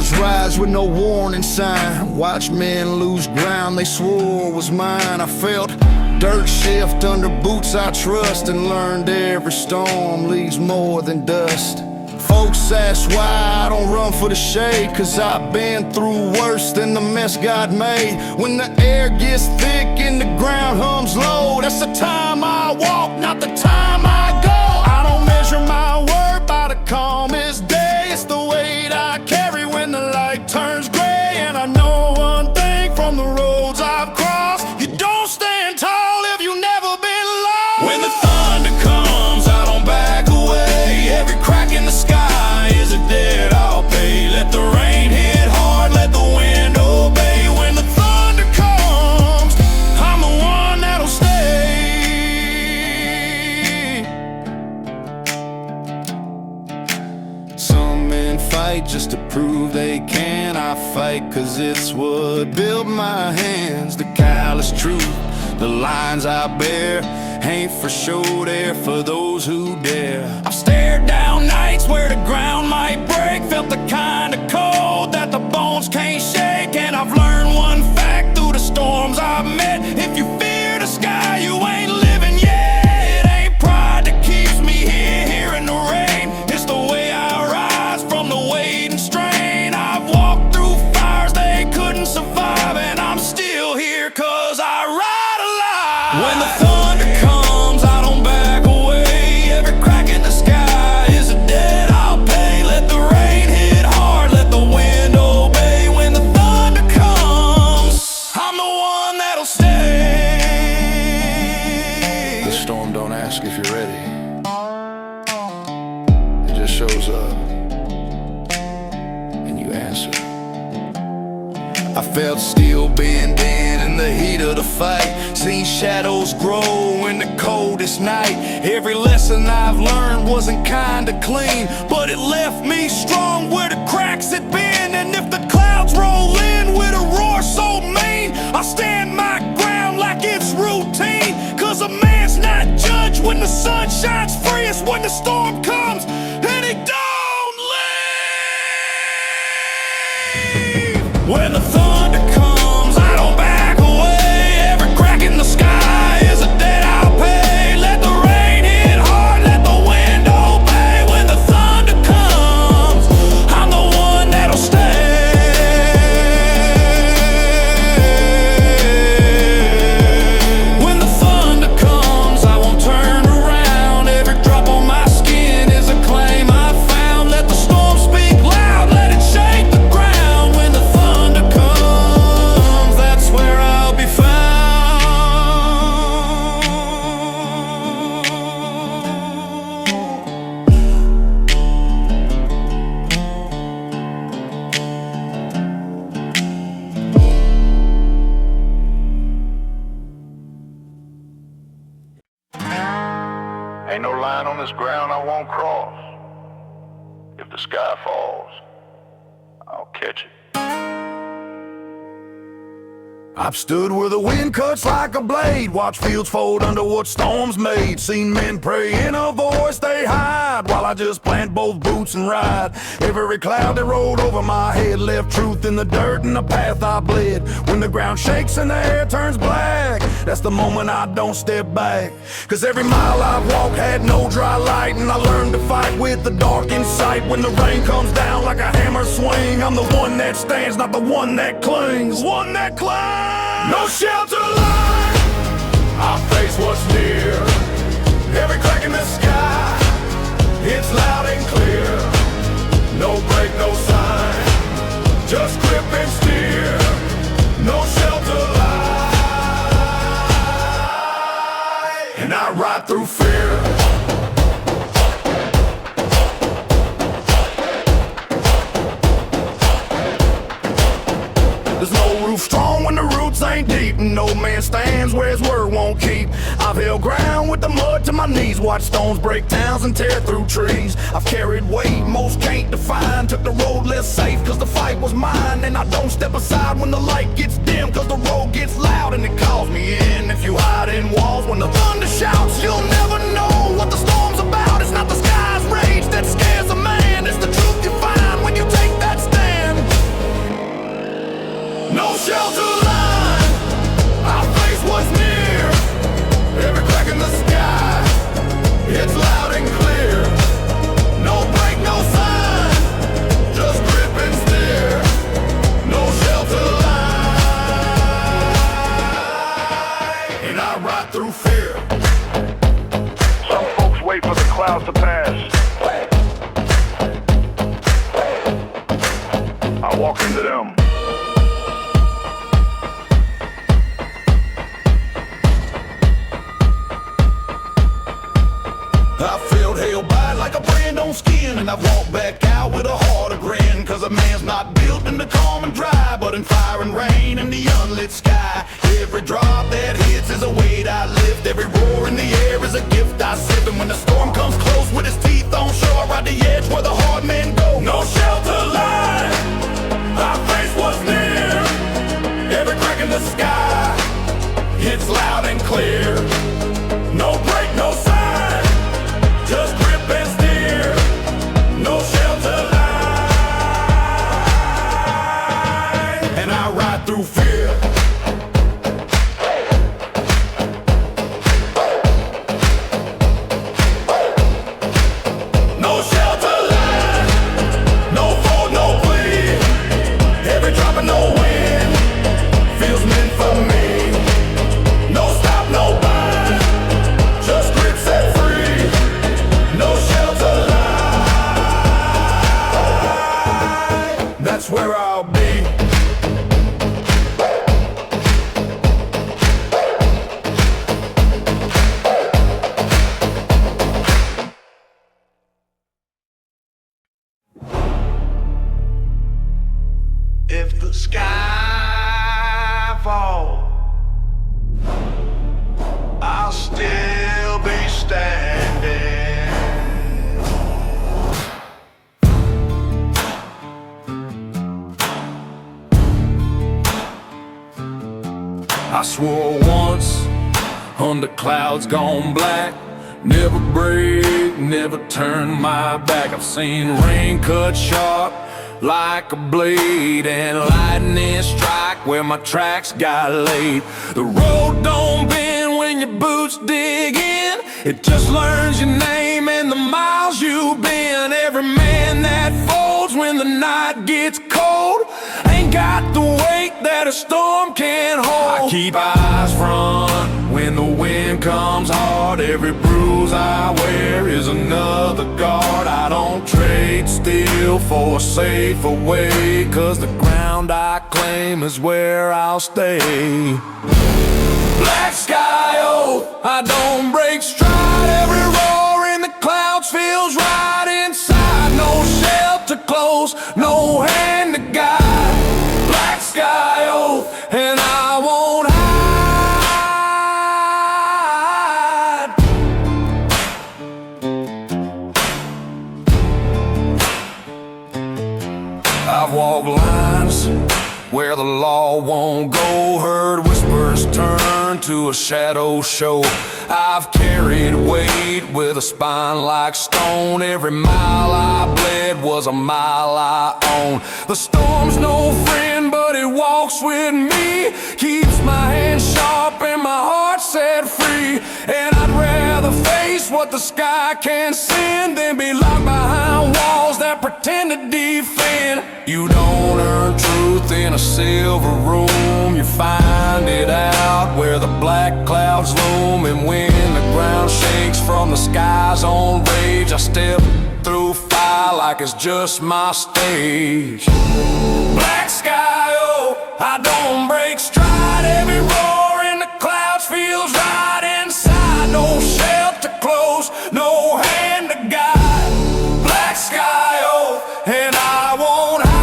Towers rise with no warning sign. Watch men lose ground they swore was mine. I felt dirt shift under boots I trust, and learned every storm leaves more than dust. Folks ask why I don't run for the shade, cause I've been through worse than the mess God made. When the air gets thick and the ground hums low, that's the time I walk, not the time I go. I don't measure my worth by the calmest day. It's the weight I carry when the light turns gray. And I know one thing from the roads I've crossed: you don't stand tall if you've never been lost. When the thunder comes, I don't back away. Every crack in the sky is a debt I'll pay. Let the rain hit hard, let the wind obey. When the thunder comes, I'm the one that'll stay. Some men fight just to prove they can. I fight cause it's what built my hands. The callous truth, the lines I bear, ain't for show, they're for those who dare. I've stared down nights where the ground might break, felt the kind of cold that the bones can't shake. And I've learned one fact through the storms I've met: if you fear the sky, you ain't living yet. It ain't pride that keeps me here in the rain. It's the way I rise from the weight and strain. I've walked through fires they couldn't survive, and I'm still here cause I ride alive. When the thunder comes, I don't back away. Every crack in the sky is a debt I'll pay. Let the rain hit hard, let the wind obey. When the thunder comes, I'm the one that'll stay. The storm don't ask if you're ready, it just shows up and you answer. I felt steel bending in the heat of the fight, seen shadows grow in the coldest night. Every lesson I've learned wasn't kinda clean, but it left me strong where the cracks had been. And if the clouds roll in with a roar so mean, I stand my ground like it's routine. Cause a man's not judged when the sun shines free. It's when the storm comes and he don't leave. When the thunder comes, I don't back away. Every crack in the sky is a debt I'll pay. Let the rain hit hard, let the wind obey. When the thunder comes, I'm the one that'll stay. When the thunder comes, I won't turn around. Every drop on my skin is a claim I found. Let the storm speak loud, let it shake the ground. When the thunder comes, that's where I'll be found. Ain't no line on this ground I won't cross. If the sky falls, I'll catch it. I've stood where the wind cuts like a blade, watched fields fold under what storms made, seen men pray in a voice they hide, while I just plant both boots and ride. Every cloud that rolled over my head left truth in the dirt and the path I bled. When the ground shakes and the air turns black, that's the moment I don't step back. Cause every mile I've walked had no dry light, and I learned to fight with the dark in sight. When the rain comes down like a hammer swing, I'm the one that stands, not the one that clings. One that clings. No shelter line, I face what's near. Every crack in the sky, it's loud and clear. No break, no sign, just grip and steer. No shelter line, and I ride through fear. There's no roof strong when the roots ain't deep, and no man stands where his word won't keep. I've held ground with the mud to my knees, watched stones break towns and tear through trees. I've carried weight most can't define, took the road less safe cause the fight was mine. And I don't step aside when the light gets dim, cause the road gets loud and it calls me in. If you hide in walls when the thunder shouts, you'll never know what the storm's about. It's not the sky's rage that scares a man, it's the truth you find when you take that stand. shelter line. I face what's near. Every crack in the sky, it's loud and clear. No break, no sign, just grip and steer. No shelter line, and I ride through fear. Some folks wait for the clouds to pass. I walk into them. I felt hell bite like a brand on skin, and I've walked back out with a heart of grin. Cause a man's not built in the calm and dry, but in fire and rain and the unlit sky. Every drop that hits is a weight I lift. Every roar in the air is a gift I sip. And when the storm comes close with his teeth on shore, I ride the edge where the hard men go. No shelter line, I face what's near. Every crack in the sky, it's loud and clear. No break, no sign, just grip and steer. No shelter line, and I ride through fear. No shelter line, no fall, no plea. Every drop and no wind feels meant for me. No stop, no bind, just grip set free. No shelter line, that's where I'll be. If the sky falls, I'll still be standing. I swore once, under clouds gone black, never break, never turn my back. I've seen rain cut sharp like a blade, and lightning strike where my tracks got laid. The road don't bend when your boots dig in, it just learns your name and the miles you've been. Every man that folds when the night gets cold ain't got the weight that a storm can hold. I keep eyes front when the wind comes hard. Every bruise I wear is another guard. I don't trade steel for a safer way, cause the ground I claim is where I'll stay. Black sky, oh, I don't break stride. Every roar in the clouds feels right inside. No shelter close, no hand to guide. Black sky, oh, and I won't hide. I've walked lines where the law won't go, heard whispers turn to a shadow show. I've carried weight with a spine like stone. Every mile I bled was a mile I own. The storm's no friend, but it walks with me, keeps my hands sharp and my heart set free. And I'd rather face what the sky can't send than be locked behind walls that pretend to defend. You don't earn truth in a silver room, you find it out where the black clouds loom. And when the ground shakes from the sky's own rage, I step through fire like it's just my stage. Black sky, oh, I don't break stride. Every roar in the clouds feels right inside. No shelter close, no hand to guide. Black sky, oh, and I won't hide.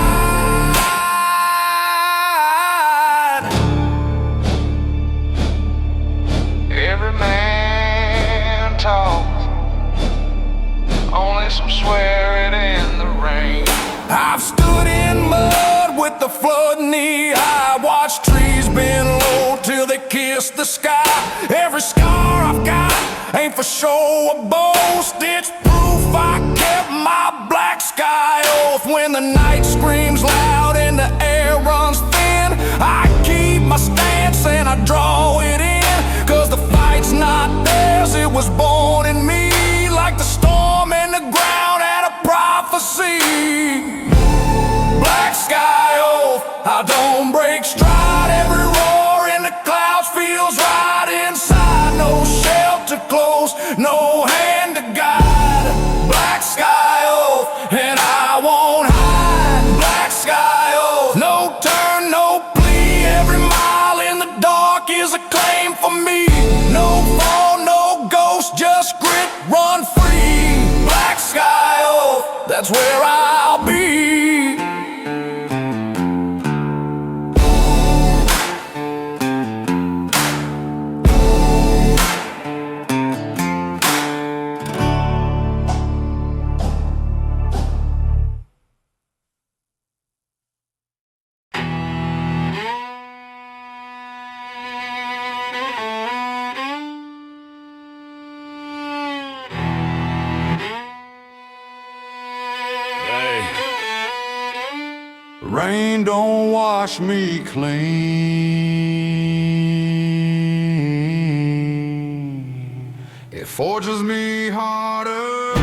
Every man talks, only some swear it in the rain. I've stood in mud with the flood knee high, watched trees bend low till they kiss the sky. Every scar I've got ain't for show or boast, it's proof I kept my black sky oath. When the night screams loud and the air runs thin, I I don't break stride, every roar in the clouds feels right inside. No shelter close, no hand to guide. Black sky oath, and I won't hide. Black sky oath, no turn, no plea. Every mile in the dark is a claim for me. No fall, no ghost, just grit, run free. Black sky oath, that's where I'll be. Rain don't wash me clean, it forges me harder.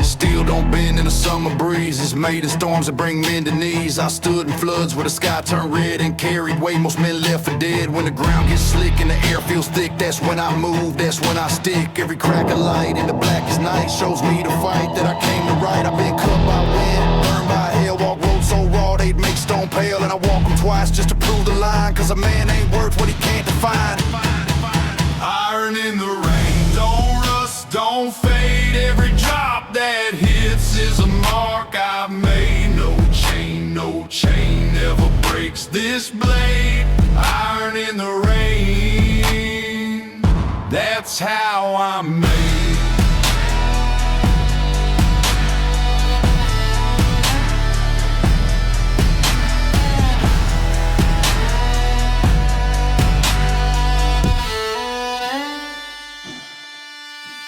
Steel don't bend in the summer breeze, it's made of storms that bring men to knees. I stood in floods where the sky turned red and carried weight most men left for dead. When the ground gets slick and the air feels thick, that's when I move, that's when I stick. Every crack of light in the blackest night shows me the fight that I came to right. I've been cut by wind, burned by hell, walk roads so raw they'd make stone pale. And I walk them twice just to prove the line, cause a man ain't worth what he can't define. Iron in the rain, don't rust, don't fade. Every drop that hits is a mark I've made. No chain ever breaks this blade. Iron in the rain, that's how I'm made.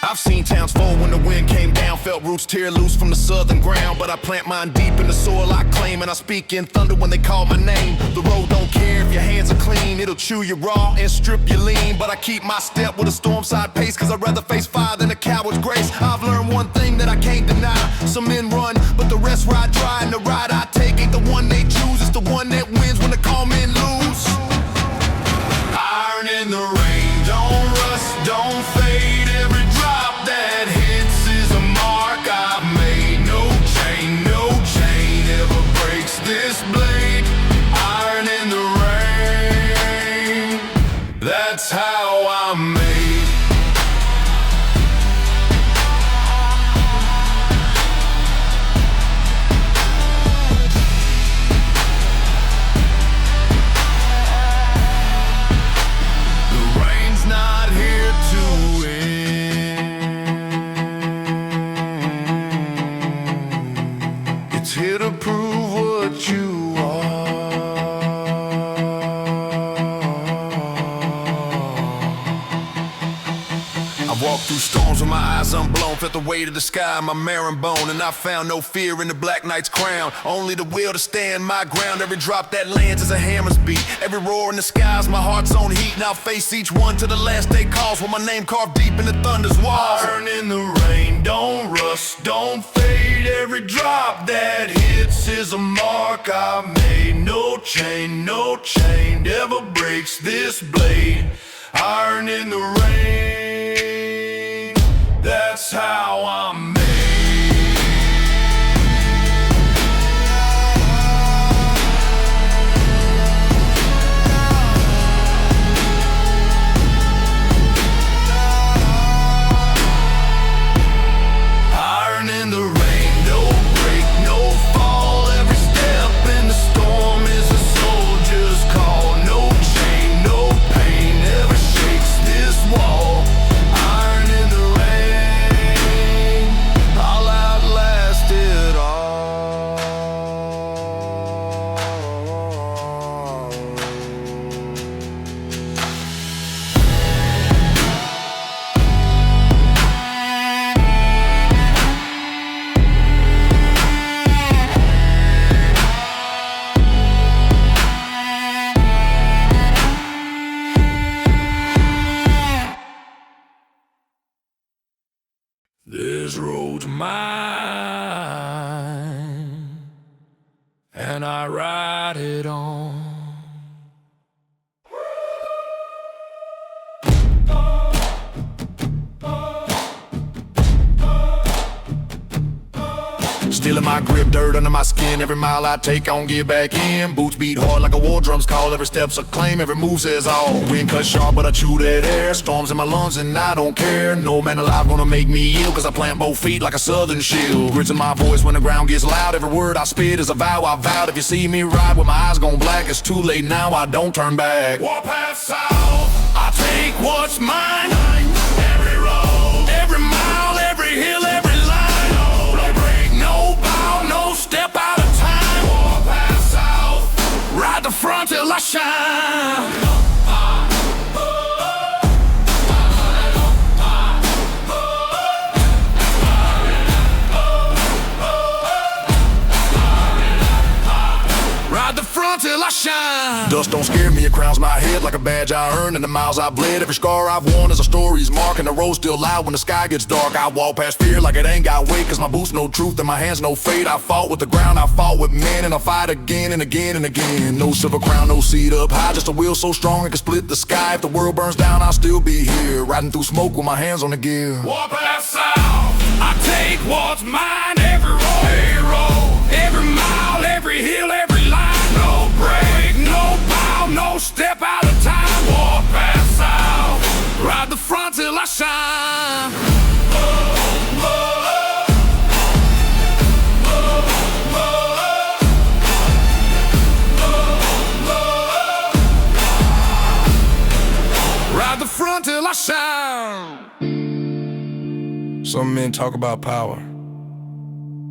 I've seen towns fall when the wind came down, felt roots tear loose from the southern ground. But I plant mine deep in the soil I claim, and I speak in thunder when they call my name. The road don't care if your hands are clean, it'll chew you raw and strip you lean. But I keep my step with a storm side pace, cause I'd rather face fire than a coward's grace. I've learned one thing that I can't deny, some men run, but the rest ride dry. And the ride I take ain't the one they choose, it's the one that wins when the calm men lose. Iron in the rain, don't rust, don't fade. Every drop that hits is a mark I've made. No chain ever breaks this blade. Iron in the rain, that's how I'm made. Here to prove what you I've walked through storms with my eyes unblown, felt the weight of the sky in my marrow bone, and I found no fear in the black knight's crown, only the will to stand my ground. Every drop that lands is a hammer's beat, every roar in the skies my heart's on heat, and I'll face each one to the last day calls, with my name carved deep in the thunder's walls. Iron in the rain, don't rust, don't fade. Every drop that hits is a mark I've made. No chain ever breaks this blade. Iron in the rain, that's how I'm made. Iron in the rain, no break, no fall. Every step in the storm is a soldier's call. No chain, no pain ever shakes this wall. Iron in the rain, This road's mine, and I ride it on. Stealing my grip, dirt under my skin. Every mile I take, I don't get back in. Boots beat hard like a war drum's call. Every step's a claim, every move says all. Wind cut sharp, but I chew that air. Storms in my lungs and I don't care. No man alive gonna make me ill, cause I plant both feet like a southern shield. Grits in my voice when the ground gets loud. Every word I spit is a vow I vowed. If you see me ride with my eyes gone black, it's too late now, I don't turn back. Warpath south, I take what's mine. Every road, every mile, every hill, every line. No break, no bow, no step out of time. Warpath south, ride the front till I shine. Till I shine. Dust don't scare me, it crowns my head like a badge I earned. And the miles I bled, every scar I've worn is a story's mark. And the road's still loud when the sky gets dark. I walk past fear like it ain't got weight, cause my boots no truth and my hands no fate. I fought with the ground, I fought with men, and I fight again and again and again. No silver crown, no seat up high, just a will so strong it can split the sky. If the world burns down, I'll still be here, riding through smoke with my hands on the gear. Warpath south, I take what's mine. Every road, every mile, every hill, every line. No break, no bow, no step out of time. Warpath south, ride the front till I shine. Ride the front till I shine. Some men talk about power,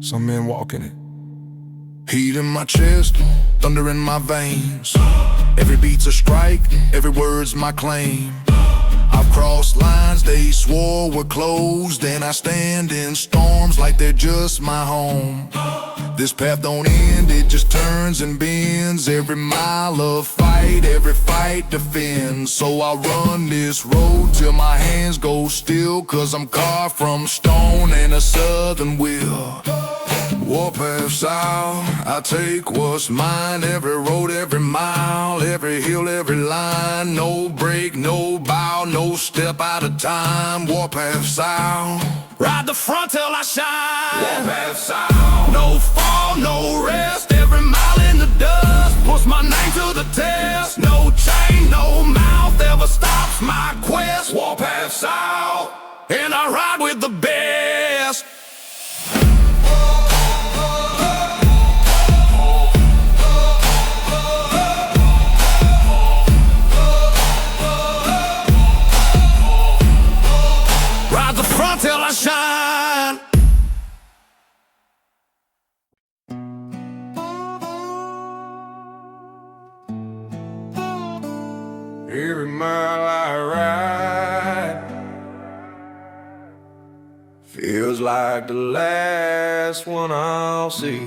some men walk in it. Heat in my chest, thunder in my veins. Every beat's a strike, every word's my claim. I've crossed lines they swore were closed, and I stand in storms like they're just my home. This path don't end, it just turns and bends. Every mile of fight, every fight defends. So I run this road till my hands go still, cause I'm carved from stone and a southern will. Warpath south, I take what's mine. Every road, every mile, every hill, every line. No break, no bow, no step out of time. Warpath south, ride the front till I shine. Warpath south, no fall, no rest. Every mile in the dust puts my name to the test. No chain, no mouth ever stops my quest. Warpath south, and I ride with the best. Till I shine. Every mile I ride feels like the last one I'll see.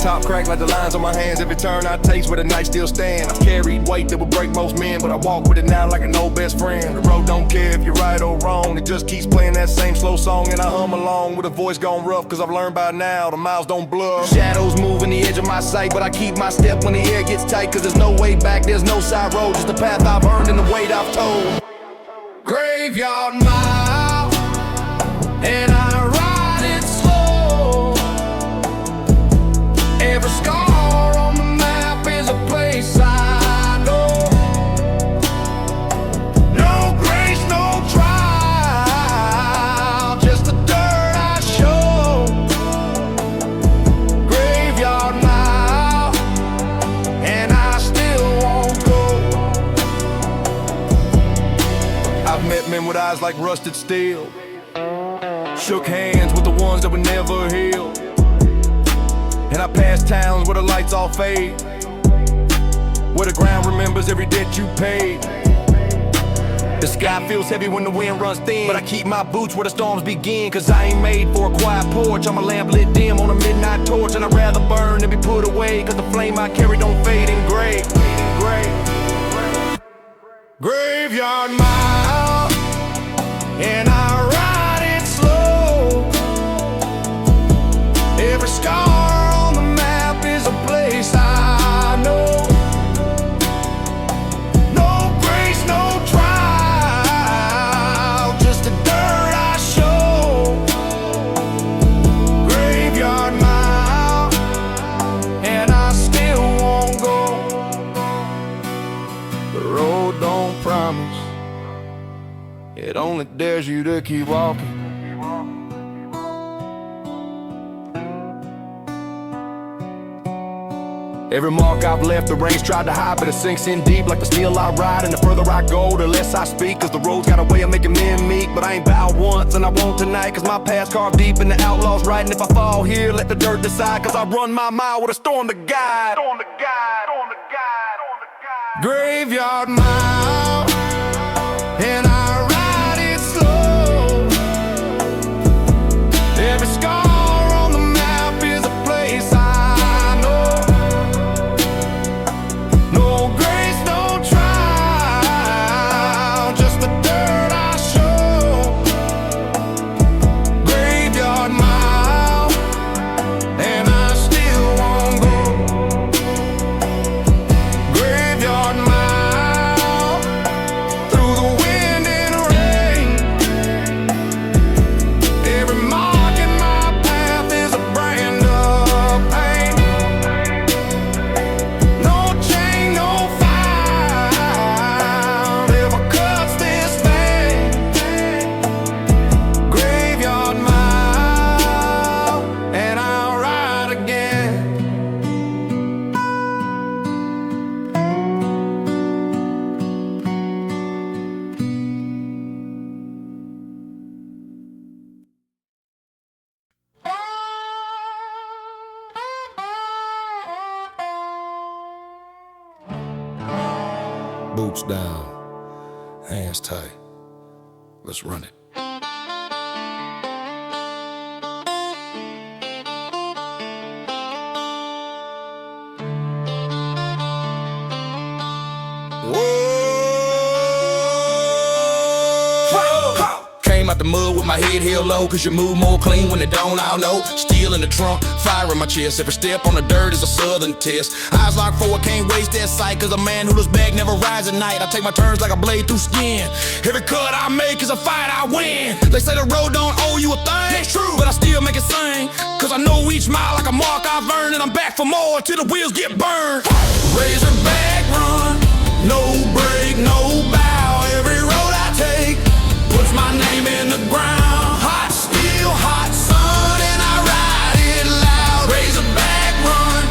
Top crack like the lines on my hands. Every turn I taste where the night still stand. I've carried weight that would break most men, but I walk with it now like an old best friend. The road don't care if you're right or wrong, it just keeps playing that same slow song. And I hum along with a voice gone rough, cause I've learned by now the miles don't bluff. Shadows move in the edge of my sight, but I keep my step when the air gets tight. Cause there's no way back, there's no side road, just the path I've earned and the weight I've told. Graveyard mile, and I ride it slow. Every scar on the map is a place I know. No grace, no trial, just the dirt I show. Graveyard mile, and I still won't go. I've met men with eyes like rusted steel, shook hands with the ones that would never heal. And I pass towns where the lights all fade, where the ground remembers every debt you paid. The sky feels heavy when the wind runs thin, but I keep my boots where the storms begin. Cause I ain't made for a quiet porch, I'm a lamp lit dim on a midnight torch. And I'd rather burn than be put away, cause the flame I carry don't fade in gray. Graveyard Mile, and I ride it slow. Every scar on the map is a place I know. No grace, no trial, just the dirt I show. Graveyard Mile, and I still won't go. The road don't promise, it only dares you to keep walking. Every mark I've left, the rain's tried to hide, but it sinks in deep like the steel I ride. And the further I go, the less I speak, cause the road's got a way of making men meek. But I ain't bowed once, and I won't tonight, cause my past carved deep in the outlaw's right. And if I fall here, let the dirt decide, cause I run my mile with a storm to guide. Graveyard Mile, and I ride it slow. Every scar on the map is a place I know. No grace, no trial, just the dirt I show. Graveyard Mile, and I still won't go. Graveyard Mile, through the wind and rain. Every mark in my path is a brand of pain. No chain, no file ever cuts this thing. Graveyard Mile, and I'll ride again. Boots down, hands tight. Let's run it. Came out the mud with my head held low, cause you move more clean when it don't, I don't know. Steel in the trunk, fire in my chest. Every step on the dirt is a southern test. Eyes locked forward, can't waste that sight, cause a man who looks back never rides at night. I take my turns like a blade through skin. Every cut I make is a fight I win. They say the road don't owe you a thing, it's true, but I still make it sing, cause I know each mile like a mark I've earned. And I'm back for more till the wheels get burned. Razorback run, no break, no bow. Every road I take puts my name in the ground. Hot steel, hot sun, and I ride it loud. Razorback run,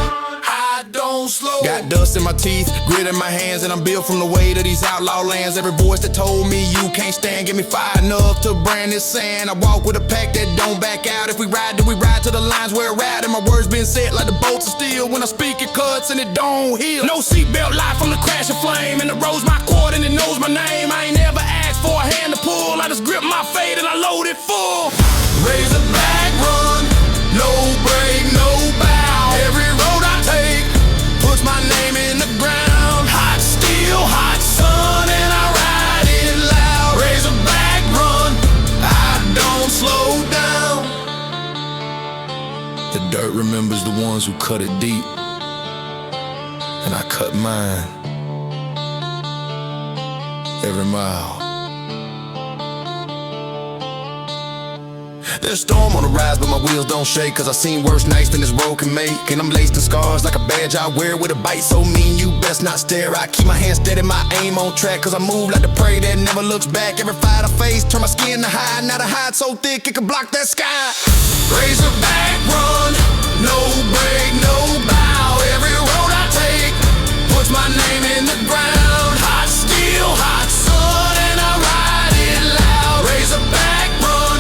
I don't slow. Got dust in my teeth, grit in my hands, and I'm built from the weight of these outlaw lands. Every voice that told me you can't stand, give me fire enough to brand this sand. I walk with a pack that don't back out. If we ride, then we ride to the lines where we're at. And my words been set like the bolts of steel. When I speak, it cuts and it don't heal. No seatbelt light from the crash of flame, and the road's my court and it knows my name. I ain't never asked for a hand to pull. I just grip my fate and I load it full. Razorback run, no break, no bow. Every road I take puts my name in the ground. Hot steel, hot sun, and I ride it loud. Razorback run, I don't slow down. The dirt remembers the ones who cut it deep, and I cut mine every mile. There's a storm on the rise, but my wheels don't shake, cause I seen worse nights than this road can make. And I'm laced in scars like a badge I wear with a bite so mean you best not stare. I keep my hands steady, my aim on track, cause I move like the prey that never looks back. Every fight I face, turn my skin to hide. Now the hide so thick it can block that sky. Razorback run, no break, no bow. Every road I take puts my name in the ground. Hot steel, hot sun, and I ride it loud. Razorback run,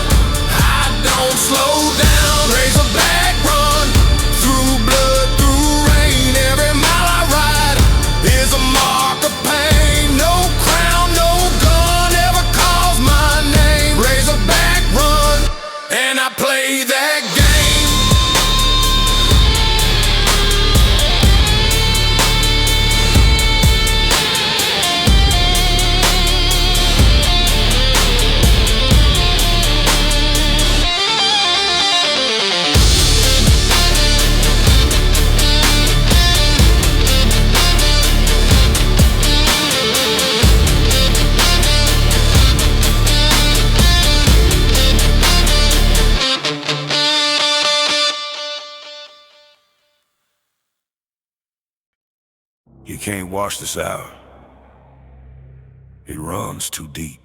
I don't slow down. Razorback run, through blood, through rain. Every mile I ride is a mark of pain. No crown, no gun ever calls my name. Razorback run, and I play that game. can't wash this out. It runs too deep.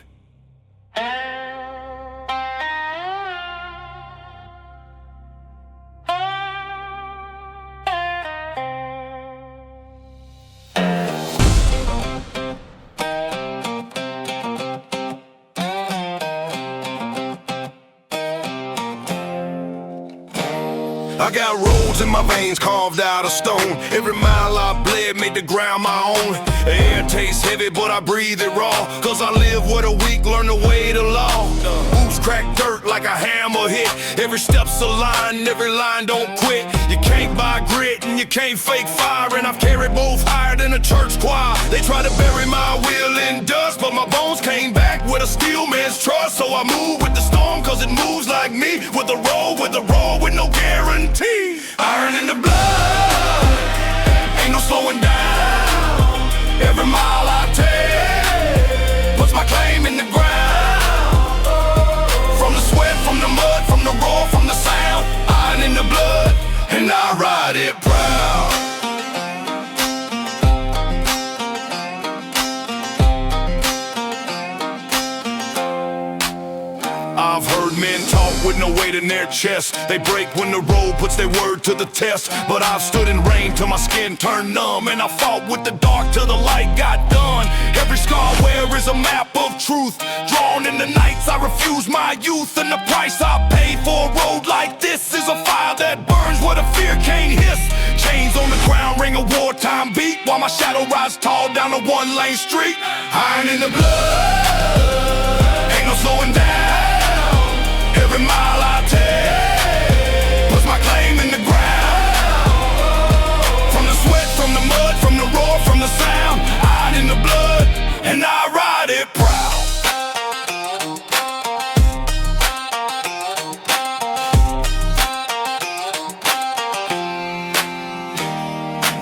I got roads in my veins carved out of stone. Every mile I bled made the ground my own. The air tastes heavy but I breathe it raw, cause I live where the weak learn the way to law. Boots crack dirt like a hammer hit. Every step's a line, every line don't quit. You can't buy grit and you can't fake fire, and I've carried both higher than a church choir. They try to bury my will in dust, but my bones came back with a steel man's trust. So I move with the storm cause it moves like me, with a roll with no guarantee. Iron in the blood, ain't no slowing down. Every mile I take puts my claim in the ground. From the sweat, from the mud, from the roar, from the sound. Iron in the blood, and I ride it proud. I've heard men talk with no weight in their chest. They break when the road puts their word to the test. But I've stood in rain till my skin turned numb, and I fought with the dark till the light got done. Every scar I wear is a map of truth, drawn in the nights I refuse my youth. And the price I paid for a road like this is a fire that burns where the fear can't hiss. Chains on the ground ring a wartime beat, while my shadow rides tall down a one-lane street. Iron in the blood, ain't no slowing down. Every mile I take puts my claim in the ground. From the sweat, from the mud, from the roar, from the sound. Iron in the blood, and I ride it proud.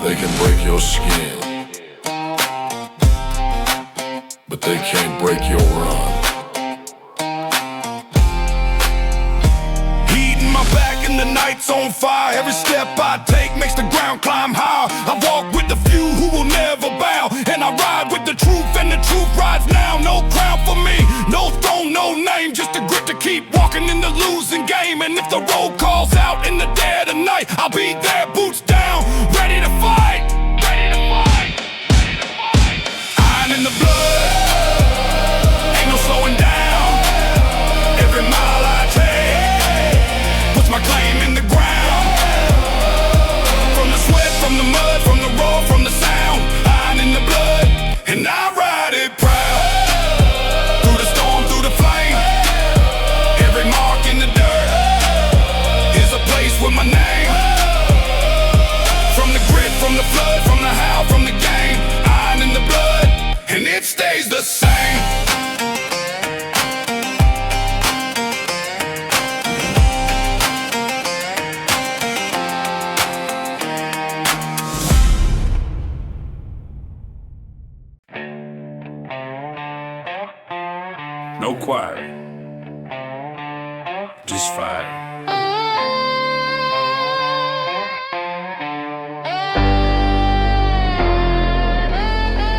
They can break your skin, but they can't break your run. The night's on fire, every step I take makes the ground climb higher. I walk with the few who will never bow, and I ride with the truth, and the truth rides now. No crown for me, no throne, no name, just a grit to keep walking in the losing game. And if the road calls out in the dead of night, I'll be there, boots down, ready to fight. Ready to fight, ready to fight. Iron in the blood, ain't no slowing down. Every mile I take puts my claim in the ground. From the sweat, from the mud, from the roar, from the sound. Iron in the blood, and I ride it proud. Through the storm, through the flame, every mark in the dirt is a place with my name. From the grit, from the flood, from the howl, from the game. Iron in the blood, and it stays the same. No choir, just fire.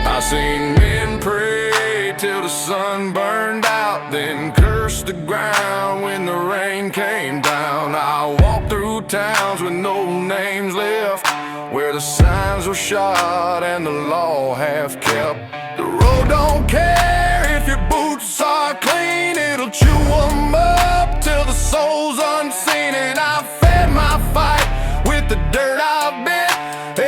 I seen men pray till the sun burned out, then curse the ground when the rain came down. I walked through towns with no names left, where the signs were shot and the law half kept. The road don't care if your boots are clean, it'll chew them up till the soul's unseen. And I fed my fight with the dirt I've bit.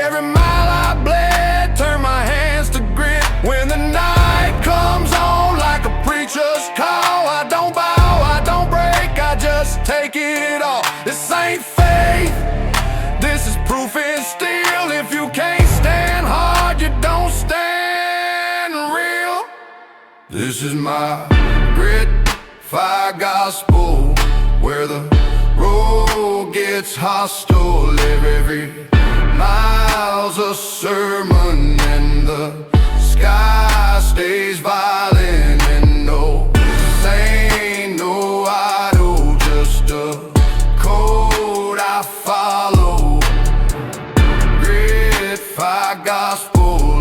Every mile I bled turned my hands to grit. When the night comes on like a preacher's call, I don't bow, I don't break, I just take it all. This ain't faith, this is proof in steel. If you can't stand hard, you don't stand real. This is my grit, fire gospel, where the road gets hostile. Every mile's a sermon, and the sky stays violent. And no saint, no idol, just a code I follow. Grit, fire gospel,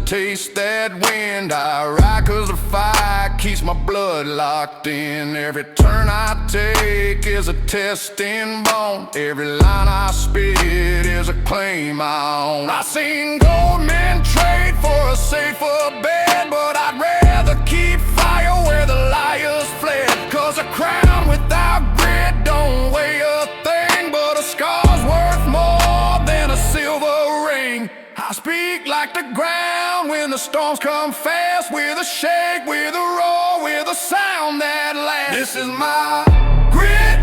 taste that wind. I ride 'cause the fire keeps my blood locked in. Every turn I take is a testing bone. Every line I spit is a claim I own. I seen gold men trade for a safer bed, but I'd rather keep fire where the liars fled. 'Cause a crown without grit don't weigh a thing, but a scar's worth more than a silver ring. I speak like the ground when the storms come fast, with a shake, with a roar, with a sound that lasts. This is my grit,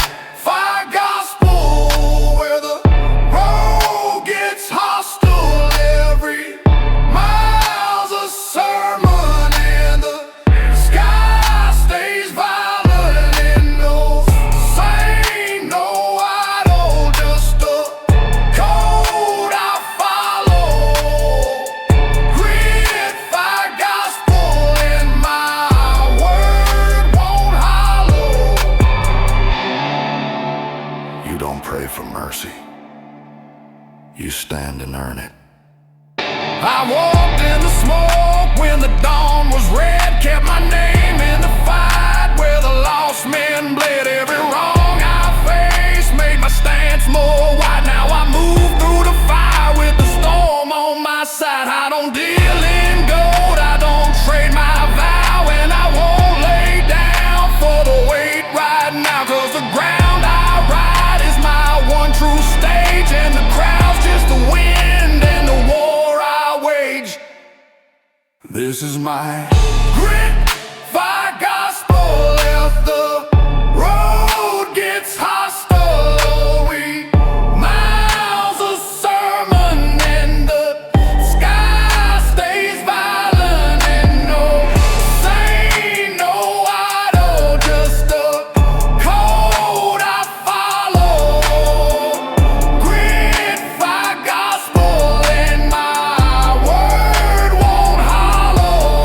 fire gospel, where the road gets hostile. Every mile's a sermon and the sky stays violent. And no saint, no idol, just a code I follow. Grit, fire gospel, and my word won't hollow. You don't pray for mercy, you stand and earn it. I walked in the smoke when the dawn was red, kept my name in the fight where the lost men bled. Every wrong I faced made my stance more wide. Now I move through the fire with the storm on my side. I don't deal in gold, I don't trade my vow, and I won't lay down for the weight right now. 'Cause the ground I ride is my one true stage, and the crowd's just the wind and the war I wage. This is my grit, fire gospel. If the road gets hostile, we miles a sermon and the sky stays violent. And no saint, no idol, just a code I follow. Grit, fire gospel, and my word won't hollow.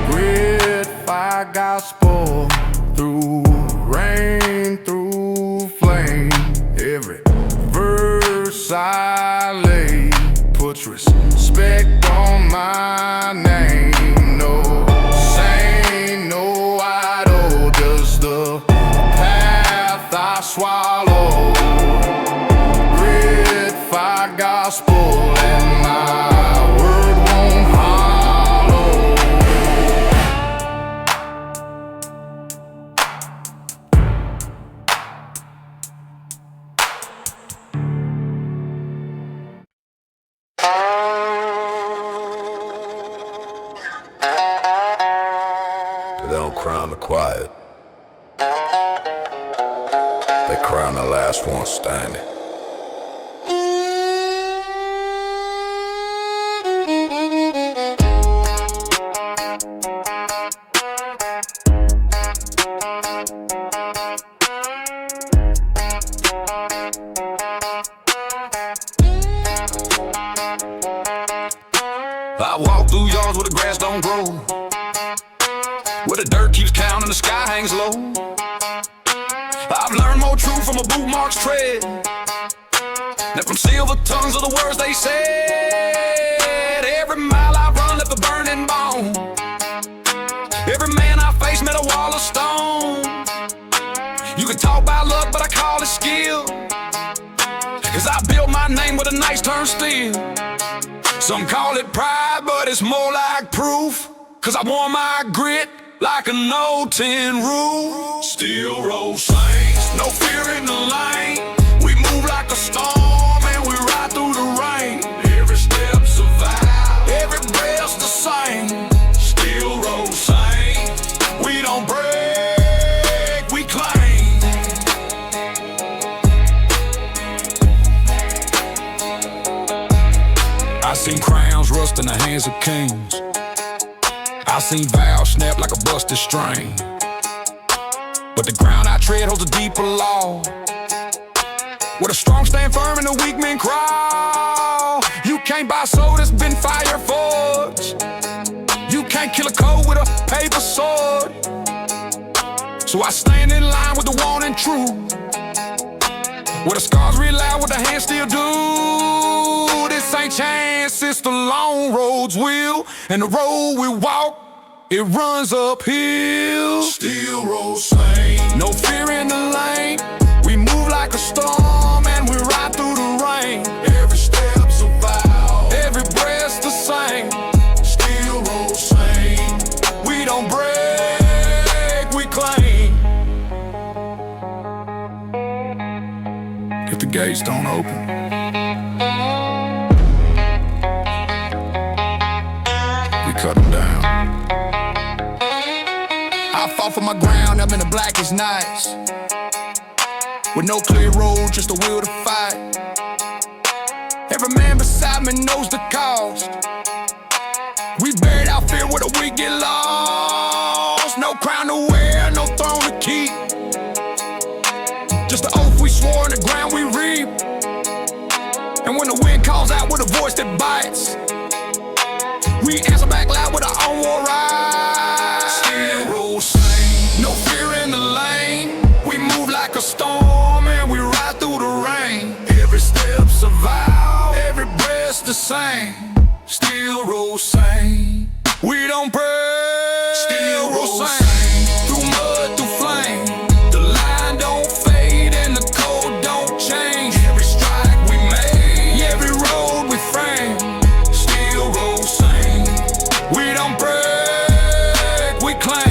Grit, fire gospel, through rain, through flame. Every verse I lay puts respect on my name. No saint, no idol, just the path I swallow. Grit, fire gospel, and my word won't hollow. They don't crown the quiet, they crown the last one standing. I walk through yards where the grass don't grow, where the dirt keeps counting, the sky hangs low. I've learned more truth from a bootmark's tread than from silver tongues of the words they said. Every mile I run left a burning bone. Every man I face met a wall of stone. You can talk about luck, but I call it skill, 'cause I built my name with a nice turnstile. Some call it pride, but it's more like proof, 'cause I wore my grit like an old tin roof. Steel road saints, no fear in the lane. We move like a storm and we ride through the rain. Every step's a vow, every breath's the same. Steel road saints, we don't break, we claim. I seen crowns rust in the hands of kings. I seen vows snap like a busted string. But the ground I tread holds a deeper law, where the strong stand firm and the weak men crawl. You can't buy soul that's been fire forged. You can't kill a cold with a paper sword. So I stand in line with the one and true, where the scars read loud, what the hands still do. This ain't chance, guess it's the long road's will, and the road we walk, it runs uphill. Steel road slang. No fear in the lane. We move like a storm and we ride through the rain. Every step's a vow. Every breath's the same. Steel road slang. We don't break, we claim. If the gates don't open, we cut them down. I fought for my ground, I'm in the blackest nights, with no clear road, just a will to fight. Every man beside me knows the cost. We buried our fear where the weak get lost. No crown to wear, no throne to keep, just the oath we swore and the ground we reap. And when the wind calls out with a voice that bites, we answer back loud with our own war ride. Steel road slang. No fear in the lane. We move like a storm and we ride through the rain. Every step's a vow. Every breath's the same. Steel road slang. We don't break. Steel road sing. slang. Through mud, through flame. The line don't fade and the code don't change. Every strike we made. Every road we frame. Steel road slang. We don't break, we claim.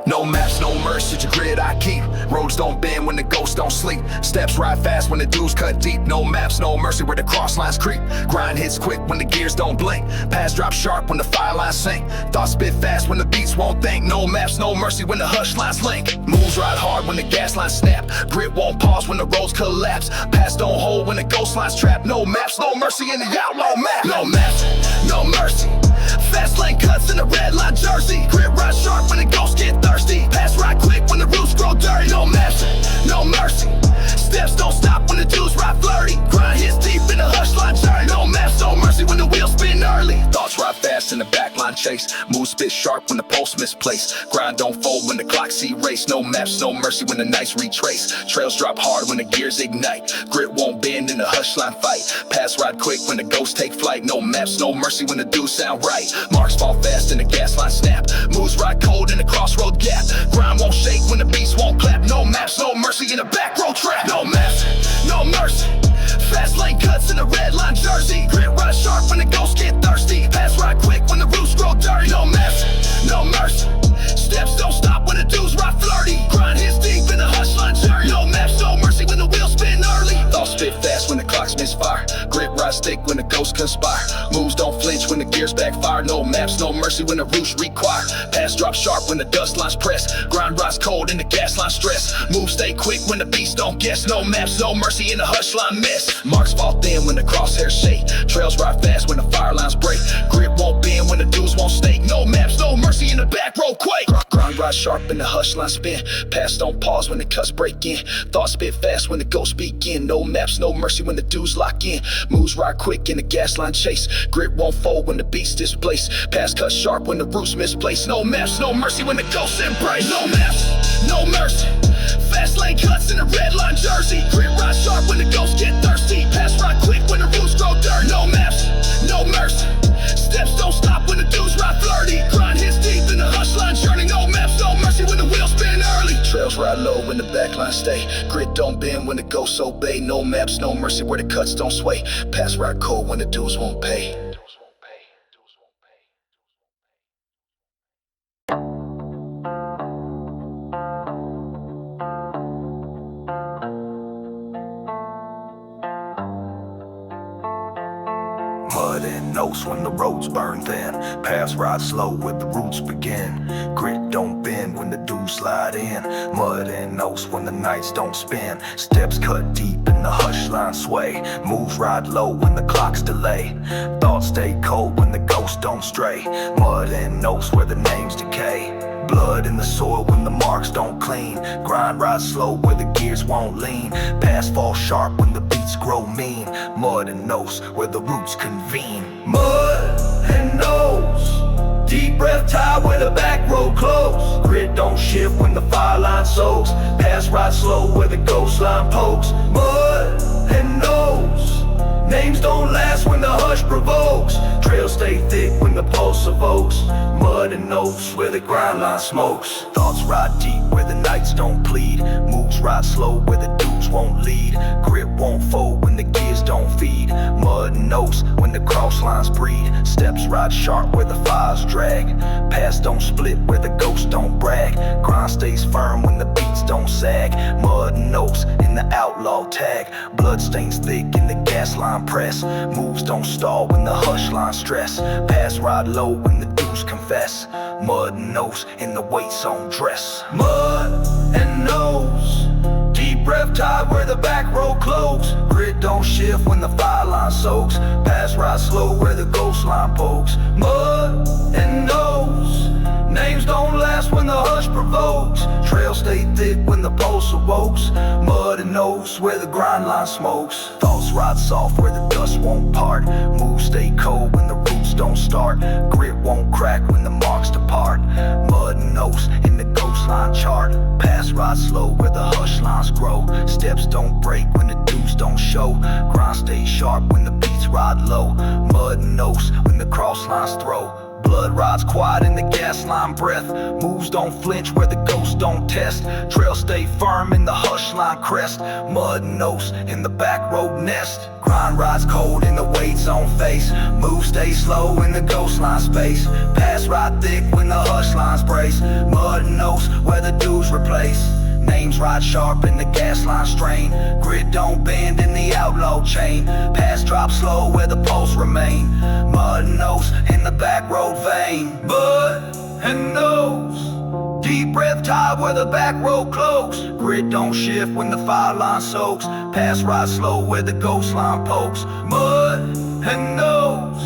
No maps, no mercy, the grid I keep. Roads don't bend when the ghosts don't sleep. Steps ride fast when the dudes cut deep. No maps, no mercy where the cross lines creep. Grind hits quick when the gears don't blink. Paths drop sharp when the fire lines sink. Thoughts spit fast when the beats won't think. No maps, no mercy when the hush lines link. Moves ride hard when the gas lines snap. Grit won't pause when the roads collapse. Paths don't hold when the ghost lines trap. No maps, no mercy in the outlaw map. No maps, no mercy. Fast lane cuts in the red line jersey. Grit ride sharp when the ghosts get thirsty. Pass ride quick when the roots grow dirty. No maps, no mercy. Steps don't stop when the dudes ride flirty. Grind hits deep in the hush line journey. No maps, no mercy when the wheels spin early. Thoughts ride fast in the backline chase. Moves spit sharp when the post misplaced. Grind don't fold when the clock see race. No maps, no mercy when the nights retrace. Trails drop hard when the gears ignite. Grit won't bend in the hush line fight. Pass ride quick when the ghosts take flight. No maps, no mercy when the dudes sound right. Marks fall fast and the gas line snap. Moves ride cold in the crossroad gap. Grind won't shake when the beats won't clap. No maps, no mercy in the back road trap. No maps, no mercy. Fast lane cuts in the red line jersey. Grit ride sharp when the ghosts get thirsty. Pass ride quick when the roots grow dirty. No maps, no mercy. Steps don't stop when the dudes ride flirty. Grind hits deep in the hush line journey. No maps, no mercy when the wheels spin early. Thoughts spit fast when the clocks misfire. Grit ride stick when the ghosts conspire. Moves don't flinch when the gears backfire. No maps, no mercy when the roots require. Pass drop sharp when the dust lines press. Grind rise cold in the gas line stress. Moves stay quick when the beats don't guess. No maps, no mercy in the hush line mess. Marks fall thin when the crosshairs shake. Trails ride fast when the fire lines break. Grit won't bend when the dudes won't stake. No maps, no mercy in the back road quake. Grind rise sharp in the hush line spin. Pass don't pause when the cuts break in. Thoughts spit fast when the ghosts begin. No maps, no mercy when the dudes lock in. Moves ride quick in the gas line chase. Grit won't fold when the beats displace. Pass cut sharp when the roots misplaced. No maps, no mercy when the ghosts embrace. No maps, no mercy. Fast lane cuts in the red line jersey. Grit ride sharp when the ghosts get thirsty. Pass ride quick when the roots grow dirty. No maps, no mercy. Steps don't stop when the dudes ride flirty. Grind hits deep in the hush line journey. No maps, no mercy when the wheels spin early. Trails ride low when the backline stay. Grit don't bend when the ghosts obey. No maps, no mercy where the cuts don't sway. Pass ride cold when the dudes won't pay. Mud and nose when the roads burn thin. Paths ride slow where the roots begin. Grit don't bend when the dudes slide in. Mud and nose when the nights don't spin. Steps cut deep in when the hush lines sway. Moves ride low when the clocks delay. Thoughts stay cold when the ghosts don't stray. Mud and notes where the names decay. Blood in the soil when the marks don't clean. Grind rides slow where the gears won't lean. Pass fall sharp when the beats grow mean. Mud and notes where the roots convene. Mud and notes, deep breath tied where the back road close. Grit don't shift when the fire line soaks. Pass ride slow where the ghost line pokes. Mud and notes, names don't last when the hush provokes. Trails stay thick when the pulse evokes. Mud and notes where the grind line smokes. Thoughts ride deep where the nights don't plead. Moves ride slow where the dudes won't lead. Grip won't fold when the gears don't feed. Mud and notes when the cross lines breed. Steps ride sharp where the fires drag. Paths don't split where the ghosts don't brag. Grind stays firm when the beats don't sag. Mud and notes in the outlaw tag. Blood stains thick in the gas line press. Moves don't stall when the hush line stress. Pass ride low when the dudes confess. Mud and nose in the weight zone dress. Mud and nose, deep breath tied where the back road close. Grit don't shift when the fire line soaks. Pass ride slow where the ghost line pokes. Mud and nose, names don't last when the hush provokes. Trails stay thick when the pulse awokes. Mud and nose where the grind line smokes. Thoughts ride soft where the dust won't part. Moves stay cold when the roots don't start. Grit won't crack when the marks depart. Mud and nose in the ghost line chart. Pass ride slow where the hush lines grow. Steps don't break when the dudes don't show. Grind stay sharp when the beats ride low. Mud and nose when the cross lines throw. Blood rides quiet in the gas line breath. Moves don't flinch where the ghosts don't test. Trails stay firm in the hush line crest. Mud and nose in the back road nest. Grind rides cold in the weight zone face. Moves stay slow in the ghost line space. Pass ride thick when the hush lines brace. Mud and nose where the dudes replace. Names ride sharp in the gas line strain. Grit don't bend in the outlaw chain. Pass drop slow where the pulse remain. Mud and nose in the back road vein. Mud and nose, deep breath tied where the back road close. Grit don't shift when the fire line soaks. Pass ride slow where the ghost line pokes. Mud and nose,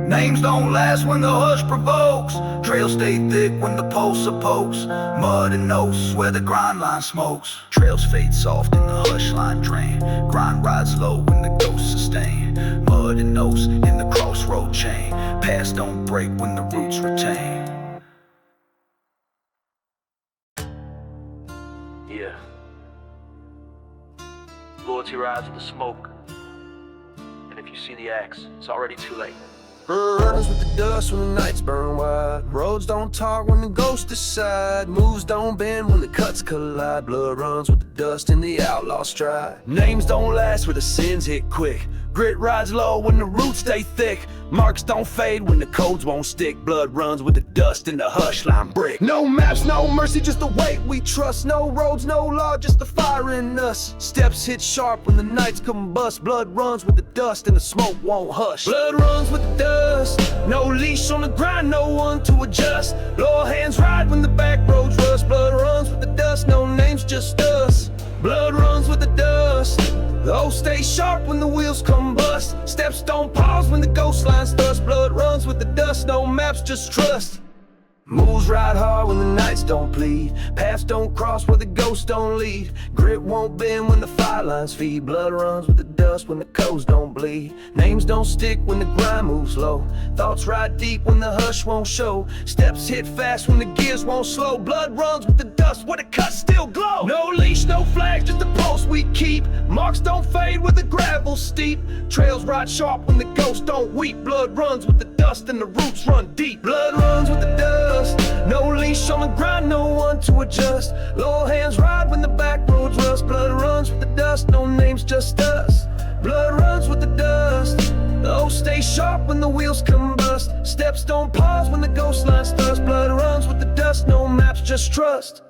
names don't last when the hush provokes. Trails stay thick when the pulse pokes. Mud and nose where the grind line smokes. Trails fade soft in the hush line drain. Grind rides low when the ghosts sustain. Mud and nose in the crossroad chain. Paths don't break when the roots retain. Yeah. Loyalty rides with the smoke. And if you see the axe, it's already too late. Runs with the dust when the nights burn wide. Roads don't talk when the ghosts decide. Moves don't bend when the cuts collide. Blood runs with the dust in the outlaw stride. Names don't last where the sins hit quick. Grit rides low when the roots stay thick. Marks don't fade when the codes won't stick. Blood runs with the dust in the hush line brick. No maps, no mercy, just the weight we trust. No roads, no law, just the fire in us. Steps hit sharp when the nights combust. Blood runs with the dust and the smoke won't hush. Blood runs with the dust, no leash on the grind, no one to adjust. Lower hands ride when the back roads rust. Blood runs with the dust, no names, just us. Blood runs with the dust. The old stay sharp when the wheels combust. Steps don't pause when the ghost lines thrust. Blood runs with the dust, no maps, just trust. Moves ride hard when the nights don't bleed. Paths don't cross where the ghosts don't lead. Grit won't bend when the fire lines feed. Blood runs with the dust when the codes don't bleed. Names don't stick when the grind moves low. Thoughts ride deep when the hush won't show. Steps hit fast when the gears won't slow. Blood runs with the dust where the cuts still glow. No leash, no flags, just the pulse we keep. Marks don't fade where the gravel's steep. Trails ride sharp when the ghosts don't weep. Blood runs with the dust and the roots run deep. Blood runs with the dust. No leash on the grind, no one to adjust. Lower hands ride when the back roads rust. Blood runs with the dust, no names, just us. Blood runs with the dust. Oh, stay sharp when the wheels combust. Steps don't pause when the ghost lines thrust. Blood runs with the dust, no maps, just trust.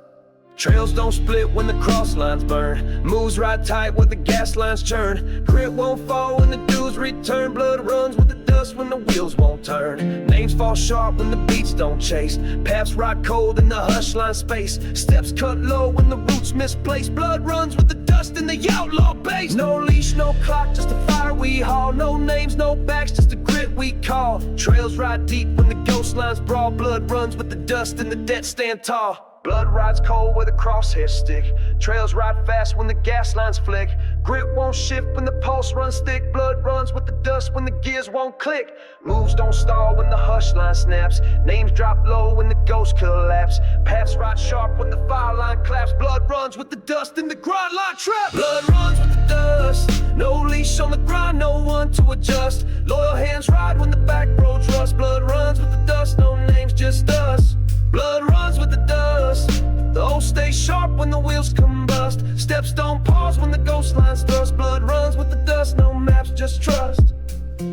Trails don't split when the cross lines burn. Moves ride tight when the gas lines churn. Grit won't fall when the dudes return. Blood runs with the dust when the wheels won't turn. Names fall sharp when the beats don't chase. Paths ride cold in the hush line space. Steps cut low when the roots misplaced. Blood runs with the dust in the the outlaw base. No leash, no clock, just a fire we haul. No names, no backs, just a grit we call. Trails ride deep when the ghost lines brawl. Blood runs with the dust and the dead stand tall. Blood rides cold where the crosshairs stick. Trails ride fast when the gas lines flick. Grit won't shift when the pulse runs thick. Blood runs with the dust when the gears won't click. Moves don't stall when the hush line snaps. Names drop low when the ghosts collapse. Paths ride sharp when the fire line claps. Blood runs with the dust in the grind line trap. Blood runs with the dust. No leash on the grind, no one to adjust. Loyal hands ride when the back roads rust. Blood runs with the dust, no names, just us. Blood runs with the dust. The old stay sharp when the wheels combust. Steps don't pause when the ghost lines thrust. Blood runs with the dust, no maps, just trust.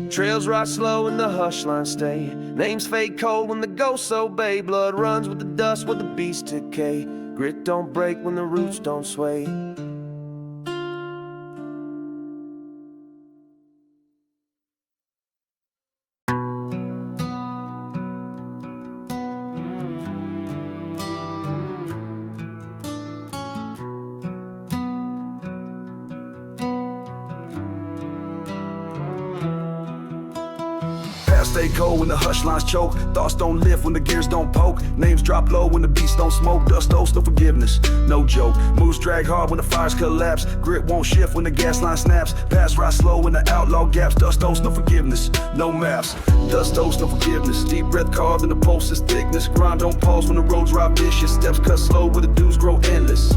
Trails ride slow and the hush lines stay. Names fade cold when the ghosts obey. Blood runs with the dust where the beasts decay. Grit don't break when the roots don't sway. Stay cold when the hush lines choke. Thoughts don't lift when the gears don't poke. Names drop low when the beats don't smoke. Dust owes no forgiveness, no joke. Moves drag hard when the fires collapse. Grit won't shift when the gas line snaps. Pass ride slow when the outlaw gaps. Dust owes no forgiveness, no maps. Dust owes no forgiveness. Deep breath carved in the pulse's thickness. Grind don't pause when the roads ride vicious. Steps cut slow where the dues grow endless.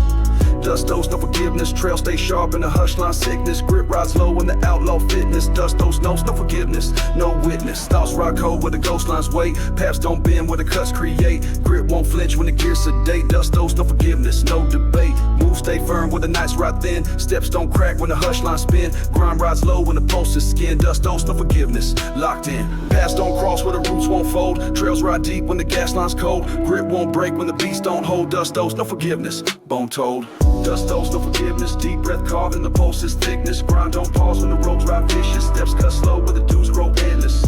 Dust owes no forgiveness. Trail stay sharp in the hush line sickness. Grit rides low in the outlaw fitness. Dust owes no forgiveness, no witness. Thoughts ride cold where the ghost lines wait. Paths don't bend where the cuts create. Grit won't flinch when the gears sedate. Dust owes no forgiveness, no debate. Moves stay firm where the nights ride thin. Steps don't crack when the hush lines spin. Grind rides low when the pulse is skin. Dust owes no forgiveness, locked in. Paths don't cross where the roots won't fold. Trails ride deep when the gas line's cold. Grit won't break when the beats don't hold. Dust owes no forgiveness, bone told. Dust owes no forgiveness. Deep breath carved in the pulse's thickness. Grind don't pause when the roads ride vicious. Steps cut slow where the dues grow endless.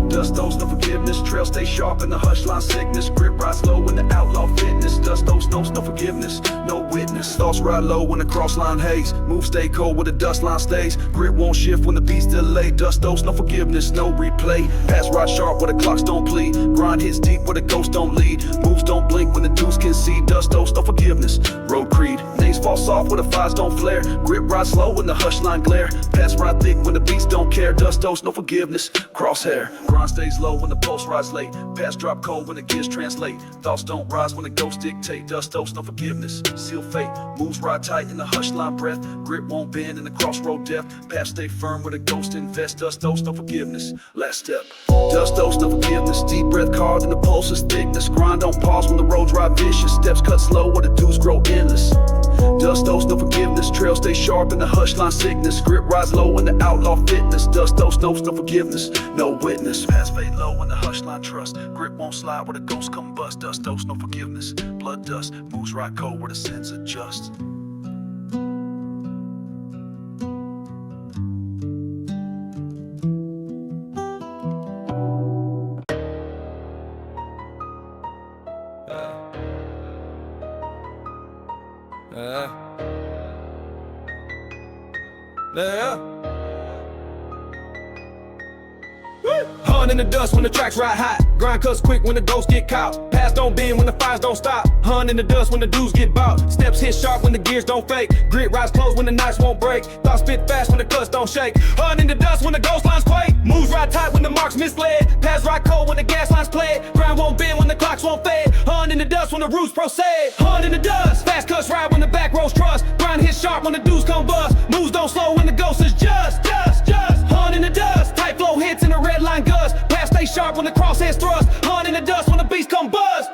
Dust owes no forgiveness. Trail stay sharp in the hush line sickness. Grip rides low in the outlaw fitness. Dust owes no forgiveness, no witness. Thoughts ride low when the cross line haze. Move stay cold where the dust line stays. Grit won't shift when the beats delay. Dust owes no forgiveness, no replay. Pass ride sharp where the clocks don't plead. Grind hits deep where the ghosts don't lead. Moves don't blink when the dudes can see. Dust owes no forgiveness, road creed. Names fall soft where the fires don't flare. Grip ride slow when the hush line glare. Pass ride thick when the beats don't care. Dust owes no forgiveness, crosshair. Grind stays low when the pulse rides late. Pass drop cold when the gears translate. Thoughts don't rise when the ghosts dictate. Dust owes no forgiveness, seal fate. Moves ride tight in the hush line breath. Grit won't bend in the crossroad depth. Paths stay firm where the ghost invest. Dust owes no forgiveness, last step. Dust owes no forgiveness. Deep breath carved in the pulse's thickness. Grind don't pause when the roads ride vicious. Steps cut slow where the dues grow endless. Dust owes no forgiveness. Trail stay sharp in the hush line sickness. Grit rides low in the outlaw fitness. Dust owes no forgiveness, no witness. Paths fade low in the hush line trust. Grit won't slide where the ghosts come bust. Dust owes no forgiveness. Blood dust moves ride cold where the sins adjust. Hunt in the dust when the tracks ride hot. Grind cuts quick when the ghosts get caught. Paths don't bend when the fires don't stop. Hunt in the dust when the dudes get bought. Steps hit sharp when the gears don't fake. Grit rides close when the nights won't break. Thoughts spit fast when the cuts don't shake. Hunt in the dust when the ghost lines quake. Moves ride tight when the marks misled. Paths ride cold when the gas lines play. Grind won't bend when the clocks won't fade. Hunt in the dust when the roots proceed. Hunt in the dust. Fast cuts ride when the back roads trust. Grind hit sharp when the dudes come bust. Moves don't slow when the ghost is just. Hunt in the dust. Tight flow hits in the red line gust. Paths stay sharp when the crosshairs thrust. Hunt in the dust when the beats come buzz.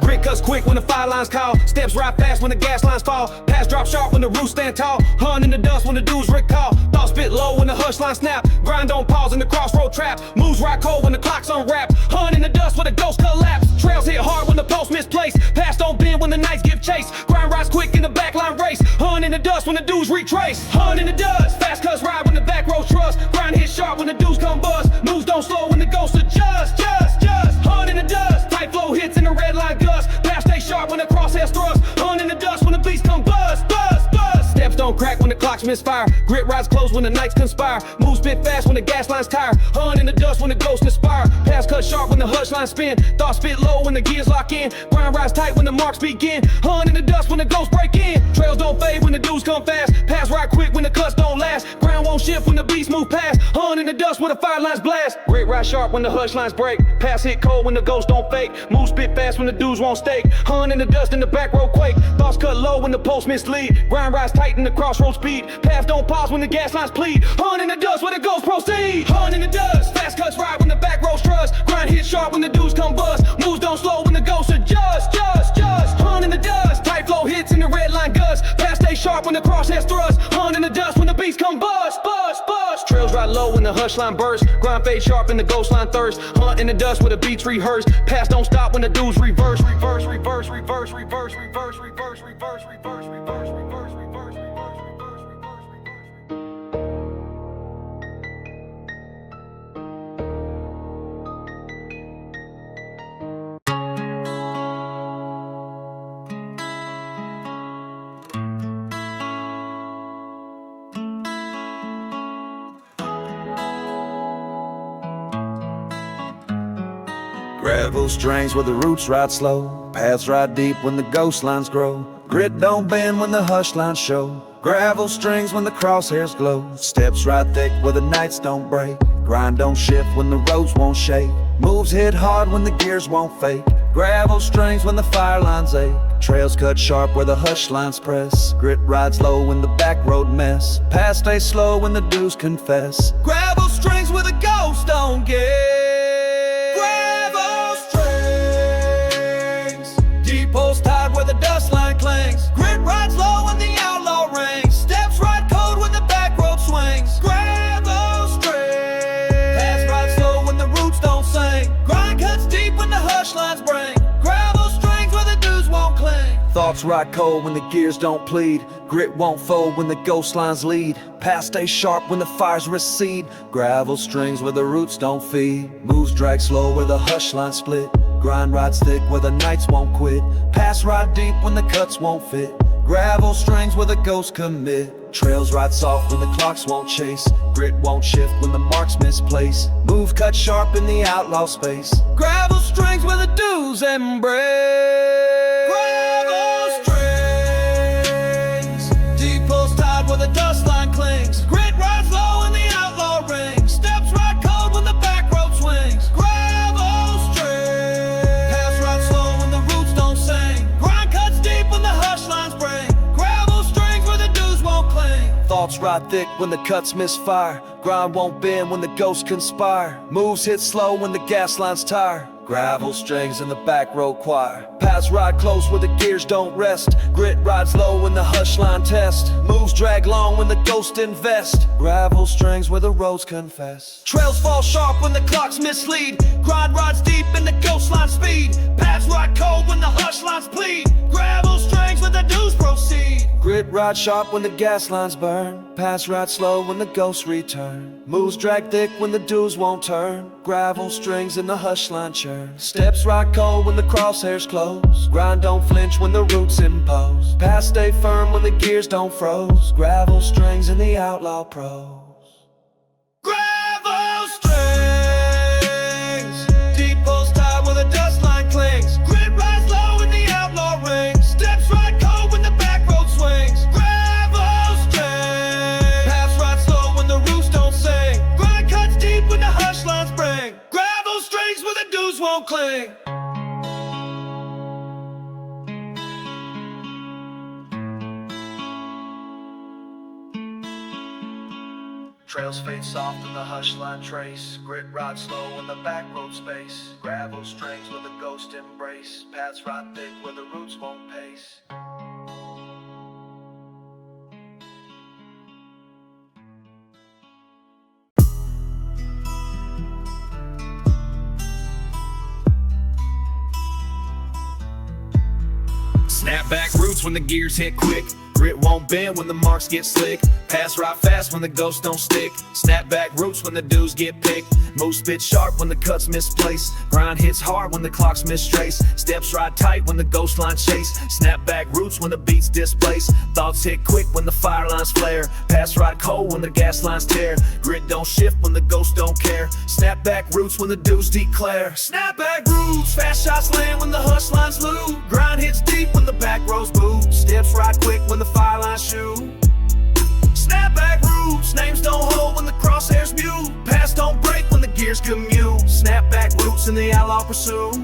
Grit cuts quick when the fire lines call. Steps ride fast when the gas lines fall. Paths drop sharp when the roots stand tall. Hunt in the dust when the dudes recall. Thoughts spit low when the hush line snap. Grind don't pause in the crossroad trap. Moves ride cold when the clocks unwrap. Hunt in the dust when the ghosts collapse. Trails hit hard when the post misplaced. Paths don't bend when the nights give chase. Grind rides quick in the backline race. Hunt in the dust when the dudes retrace. Hunt in the dust. Fast cuts ride when the back roads trust. Grind hit sharp when the dudes come bust. Moves don't slow when the ghosts adjust. Hunt in the dust. Tight flow hits in the red line gust. Paths stay sharp when the crosshairs thrust. Hunt in the dust when the beats come buzz. Steps Steps don't crack when the clocks misfire. Grit rides close when the nights conspire. Move spit fast when the gas line's tired. Hun in the dust when the ghosts inspire. Pass cut sharp when the hush lines spin. Thoughts spit low when the gears lock in. Grind rise tight when the marks begin. Hun in the dust when the ghosts break in. Trails don't fade when the dudes come fast. Pass right quick when the cuts don't last. Ground won't shift when the beats move past. Hun in the dust when the fire lines blast. Grit rise sharp when the hush lines break. Pass hit cold when the ghosts don't fake. Move spit fast when the dudes won't stake. Hun in the dust in the back row quake. Thoughts cut low when the post mislead. Grind rise tight in the crossroad speed. Path don't pause when the gas lines plead. Hun in the dust where the ghosts proceed. Hun in the dust. Fast cuts ride when the back row struts. Grind hit sharp when the dudes come bust. Moves don't slow when the ghosts adjust. Hun in the dust. Tight flow hits in the red line gusts. Path stay sharp when the crosshairs thrust. Hun in the dust when the beats come bust. Trails ride low when the hush line burst. Grind fade sharp in the ghost line thirst. Hunt in the dust where the beats rehearse. Pass don't stop when the dudes reverse. Gravel strings where the roots ride slow. Paths ride deep when the ghost lines grow. Grit don't bend when the hush lines show. Gravel strings when the crosshairs glow. Steps ride thick where the nights don't break. Grind don't shift when the roads won't shake. Moves hit hard when the gears won't fake. Gravel strings when the fire lines ache. Trails cut sharp where the hush lines press. Grit rides low when the back road mess. Paths stay slow when the dues confess. Gravel strings where the ghosts don't get. Post tied where the dust line clings. Grit rides low when the outlaw rings. Steps ride cold when the back road swings. Gravel strings. Paths ride slow when the roots don't sing. Grind cuts deep when the hush lines bring. Gravel strings where the dudes won't cling. Thoughts ride cold when the gears don't plead. Grit won't fold when the ghost lines lead. Paths stay sharp when the fires recede. Gravel strings where the roots don't feed. Moves drag slow where the hush lines split. Grind rides thick where the nights won't quit. Pass ride deep when the cuts won't fit. Gravel strings where the ghosts commit. Trails ride soft when the clocks won't chase. Grit won't shift when the marks misplace. Move cut sharp in the outlaw space. Gravel strings where the dudes embrace. Gravel strings. Deep pulls tied where the dust line clings. Grit rides low in the outlaw ring. Steps ride cold when the back road swings. Thoughts ride thick when the cuts misfire. Grind won't bend when the ghosts conspire. Moves hit slow when the gas lines tire. Gravel strings in the back row choir. Paths ride close where the gears don't rest. Grit rides low when the hush line test. Moves drag long when the ghosts invest. Gravel strings where the roads confess. Trails fall sharp when the clocks mislead. Grind rides deep in the ghost line speed. Paths ride cold when the hush lines plead. Gravel strings where the dues proceed. Grit ride sharp when the gas lines burn. Paths ride slow when the ghosts return. Moves drag thick when the dues won't turn. Gravel strings in the hush line churn. Steps ride cold when the crosshairs close. Grind don't flinch when the roots impose. Paths stay firm when the gears don't froze. Gravel strings in the outlaw pros. Gravel strings. Deep pulls tied where the dust line clings. Grit rides low in the outlaw ring. Steps ride cold when the back road swings. Gravel strings. Paths ride slow when the roots don't sing. Grind cuts deep when the hush lines bring. Gravel strings where the dudes won't cling. Trails fade soft in the hush line trace. Grit ride slow in the back road space. Gravel strings where the ghost embrace. Paths ride thick where the roots won't pace. Snap back roots when the gears hit quick. Grit won't bend when the marks get slick. Pass right fast when the ghosts don't stick. Snap back roots when the dudes get picked. Move spit sharp when the cuts misplaced. Grind hits hard when the clocks mistrace. Steps ride tight when the ghost line chase. Snap back roots when the beats displace. Thoughts hit quick when the fire lines flare. Pass ride cold when the gas lines tear. Grit don't shift when the ghosts don't care. Snap back roots when the dudes declare. Snap back roots, fast shots land when the hush lines loot. Grind hits deep when the back rows boot. Steps ride quick when the fire lines shoot. Snap back roots, names don't hold when the crosshairs mute. Pass don't break when the gears commute. Snap back roots in the outlaw pursuit.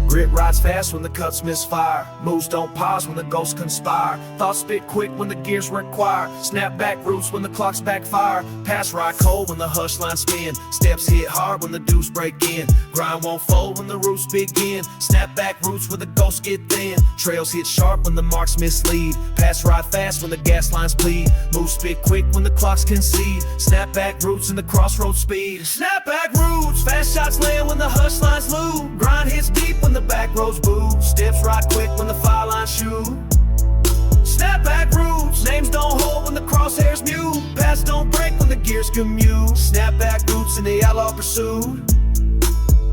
Grit rides fast when the cuts misfire. Moves don't pause when the ghosts conspire. Thoughts spit quick when the gears require. Snap back roots when the clocks backfire. Pass ride cold when the hush lines spin. Steps hit hard when the dudes break in. Grind won't fold when the roots begin. Snap back roots when the ghosts get thin. Trails hit sharp when the marks mislead. Pass ride fast when the gas lines bleed. Move spit quick when the clocks concede. Snap back roots in the crossroads speed. Snap back roots, fast shots land when the hush lines loot. Grind hits deep when the back roads boot. Steps ride quick when the fire lines shoot. Snap back roots, names don't hold when the crosshairs mute. Pass don't break when the gears commute. Snap back roots in the outlaw pursuit.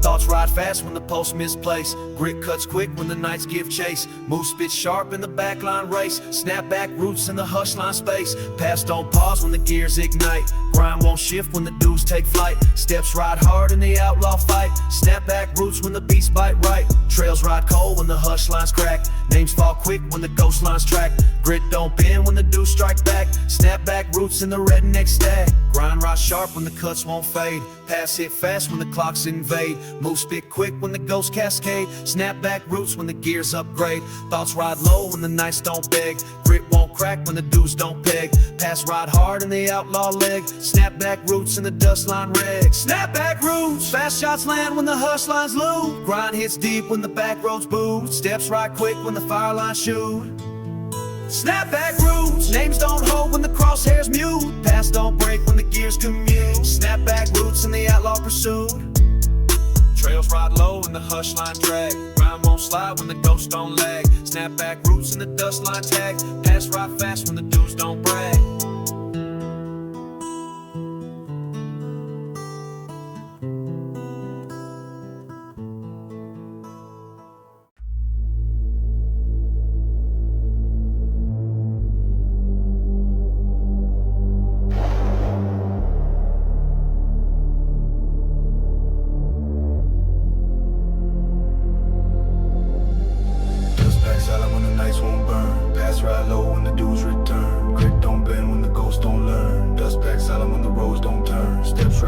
Thoughts ride fast when the pulse misplaced. Grit cuts quick when the nights give chase. Move spit sharp in the backline race. Snap back roots in the hush line space. Pass don't pause when the gears ignite. Grind won't shift when the dudes take flight. Steps ride hard in the outlaw fight. Snap back roots when the beats bite right. Trails ride cold when the hush lines crack. Names fall quick when the ghost lines track. Grit don't bend when the dudes strike back. Snap back roots in the redneck stack. Grind rise sharp when the cuts won't fade. Pass hit fast when the clocks invade. Move spit quick when the ghosts cascade. Snap back roots when the gears upgrade. Thoughts ride low when the nights don't beg. Grit won't crack when the dudes don't peg. Pass ride hard in the outlaw leg. Snap back roots in the dust line reg. Snap back roots, fast shots land when the hush lines loot. Grind hits deep when the back roads boot. Steps ride quick when the fire lines shoot. Snap back roots, names don't hold when the crosshairs mute. Pass don't break when the gears commute. Snap back roots in the outlaw pursuit. Trails ride low when the hush line drag. Grind won't slide when the ghosts don't lag. Snap back roots in the dust line tag. Pass ride fast when the dudes don't brag.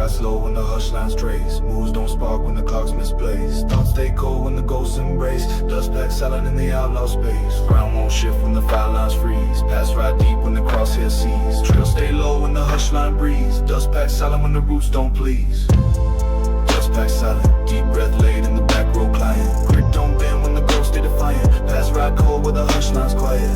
Slow when the hush lines trace. Moves don't spark when the clocks misplaced. Thoughts stay cold when the ghosts embrace. Dust pack silent in the outlaw space. Ground won't shift when the fire lines freeze. Pass ride deep when the crosshair sees. Trail stay low when the hush line breeze. Dust pack silent when the roots don't please. Dust pack silent, deep breath laid in the back row client. Grit don't bend when the ghosts stay defiant. Pass ride cold where the hush lines quiet.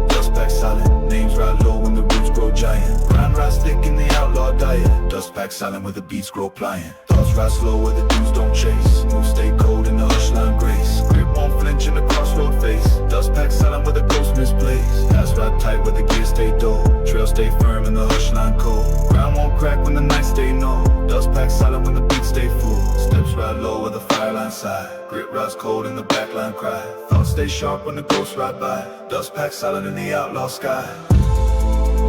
Dust pack silent, names ride low when the roots grow giant. Grind rise thick in the outlaw diet. Dust pack silent where the beats grow pliant. Thoughts ride slow where the dudes don't chase. Move stay cold in the hush line grace. Grip won't flinch in the crossroad face. Dust pack silent where the ghost misplaced. Pass ride tight where the gears stay dull. Trail stay firm in the hush line cold. Ground won't crack when the nights stay null. Dust pack silent when the beats stay full. Steps ride low where the fire line side. Grit rides cold in the back line cry. Thoughts stay sharp when the ghosts ride by. Dust pack silent in the outlaw sky.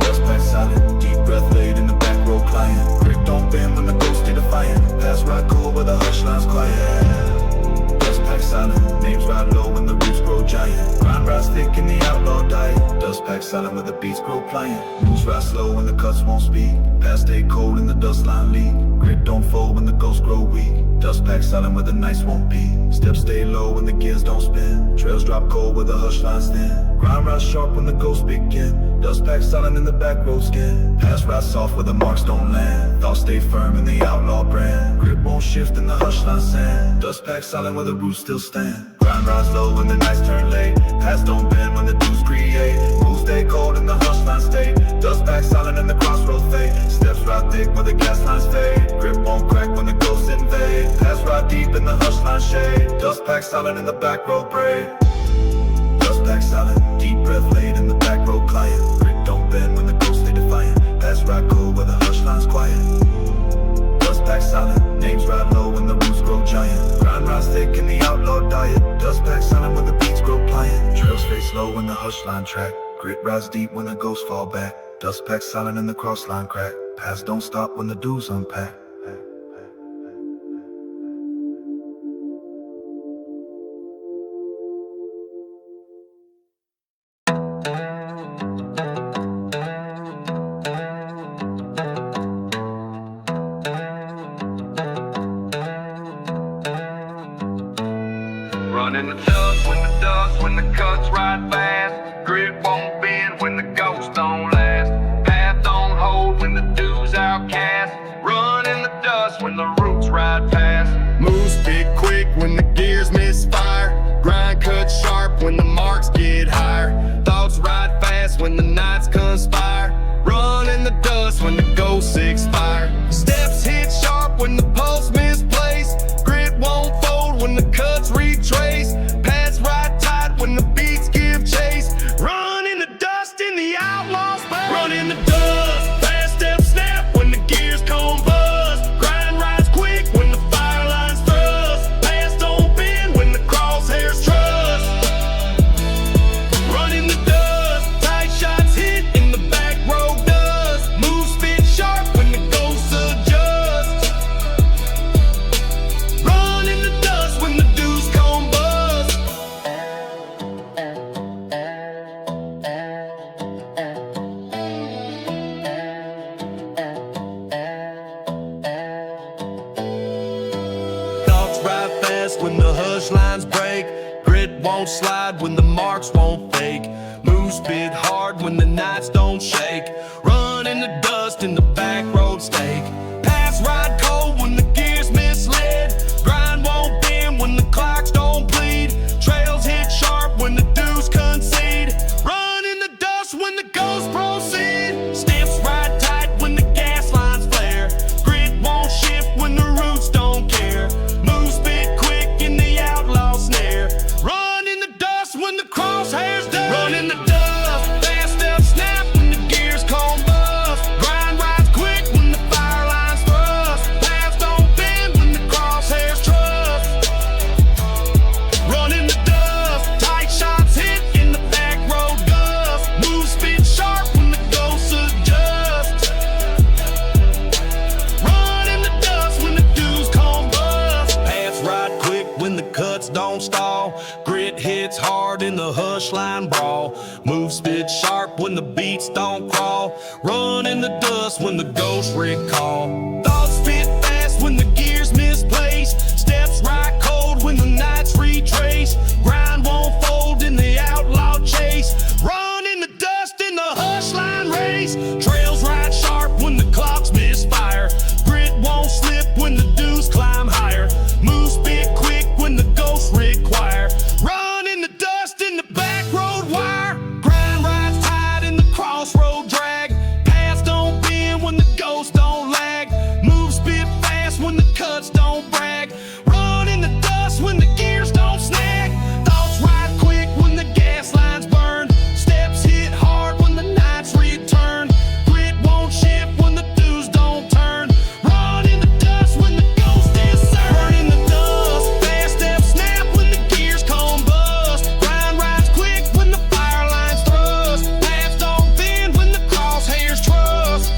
Dust pack silent, deep breath laid in the back row client. Grip don't bend when the ghosts stay defiant. Pass ride cold where the hush lines quiet. Dust pack silent, names ride low when the roots grow giant. Grind rise thick in the outlaw diet. Dust pack silent where the beats grow pliant. Moves ride slow when the cuts won't speak. Pass stay cold in the dust line leak. Grit don't fold when the ghosts grow weak. Dust pack silent where the nights won't be. Steps stay low when the gears don't spin. Trails drop cold where the hush lines thin. Grind rise sharp when the ghosts begin. Dust pack silent in the back road skin. Pass rise soft where the marks don't land. Thoughts stay firm in the outlaw brand. Grip won't shift in the hush line sand. Dust pack silent where the roots still stand. Grind rise low when the nights turn late. Pass don't bend when the dudes create. Moves stay cold in the hush line state. Dust pack silent in the crossroad fade. Steps ride thick where the gas lines fade. Grip won't crack when the ghosts invade. Pass ride deep in the hush line shade. Dust pack silent in the back row braid. Dust pack silent, deep breath laid tired. Dust pack silent when the beats grow pliant. Trails fade slow when the hush line track. Grit rise deep when the ghosts fall back. Dust pack silent in the cross line crack. Paths don't stop when the dues unpack. Running the dust when the cuts ride fast. Grit won't bend when the ghosts don't last. Path don't hold when the dues outcast. Run in the dust when the roots ride past. Move speed quick when the gears misfire. Grind cut sharp when the marks get higher. Thoughts ride fast when the nights conspire. Run in the dust when the ghosts expire. Steps hit sharp when the pulse misplaced. Grit won't fold when the cuts retrace. Paths ride tight when the beats give chase. Run in the dust in the outlaw space. Run in the dust, fast step snap when the gears come buzz. Grind rise quick when the fire lines thrust. Paths don't bend when the crosshairs trust. Run in the dust, tight shots hit in the back road dust. Move spit sharp when the ghosts adjust. Run in the dust when the dues come buzz. Thoughts ride fast when the hush lines break. Grit won't slide when the marks won't fake. Move spit hard when the nights don't shake. Run in the dust in the back road stake. Paths ride cold when the gears misled. Grind won't bend when the clocks don't bleed. Trails hit sharp when the dues concede. Run in the dust when the ghosts proceed. Steps ride tight when the gas lines flare. Grit won't shift when the roots don't care. Move spit quick in the outlaw snare. Run in the dust when the crosshairs dare. Run in the dust, fast step snap when the gears come bust. Grind rise quick when the fire lines thrust. Paths don't bend when the crosshairs trust. Run in the dust, tight shots hit in the back road gust. Move spit sharp when the ghosts adjust. Run in the dust when the dues come bust. Paths ride quick when the cuts don't stall. Grit hits hard in the hush line brawl. Move spit sharp when the beats don't crawl. Run in the dust when the ghosts recall. Thoughts spit fast when the gears misplaced. Steps ride cold when the nights retrace. Grind won't fold in the outlaw chase. Run in the dust in the hush line race. Trails ride sharp when the clocks misfire. Grit won't slip when the dues climb higher. Move spit quick when the ghosts require. Run in the dust in the back road wire. Grind rides tight in the crossroad drag. Paths don't bend when the ghosts don't lag. Move spit fast when the cuts don't brag. Run in the dust when the gears don't snag. Thoughts ride quick when the gas lines burn. Steps hit hard when the nights return. Grit won't shift when the dues don't turn. Run in the dust when the ghost discern. Run in the dust, fast step snap when the gears come bust. Grind rides quick when the fire lines thrust. Paths don't bend when the crosshairs trust.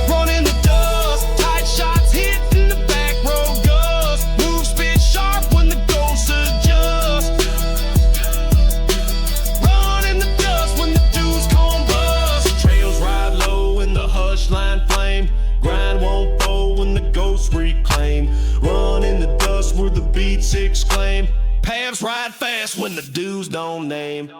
Run in the dust, tight shots hit in the back road gust. Move spit sharp when the ghosts adjust. Run in the dust when the dues come bust. Trails ride low when the hush line flame. Grind won't fold when the ghosts reclaim. Run in the dust where the beats exclaim. Paths ride fast when the dues don't name.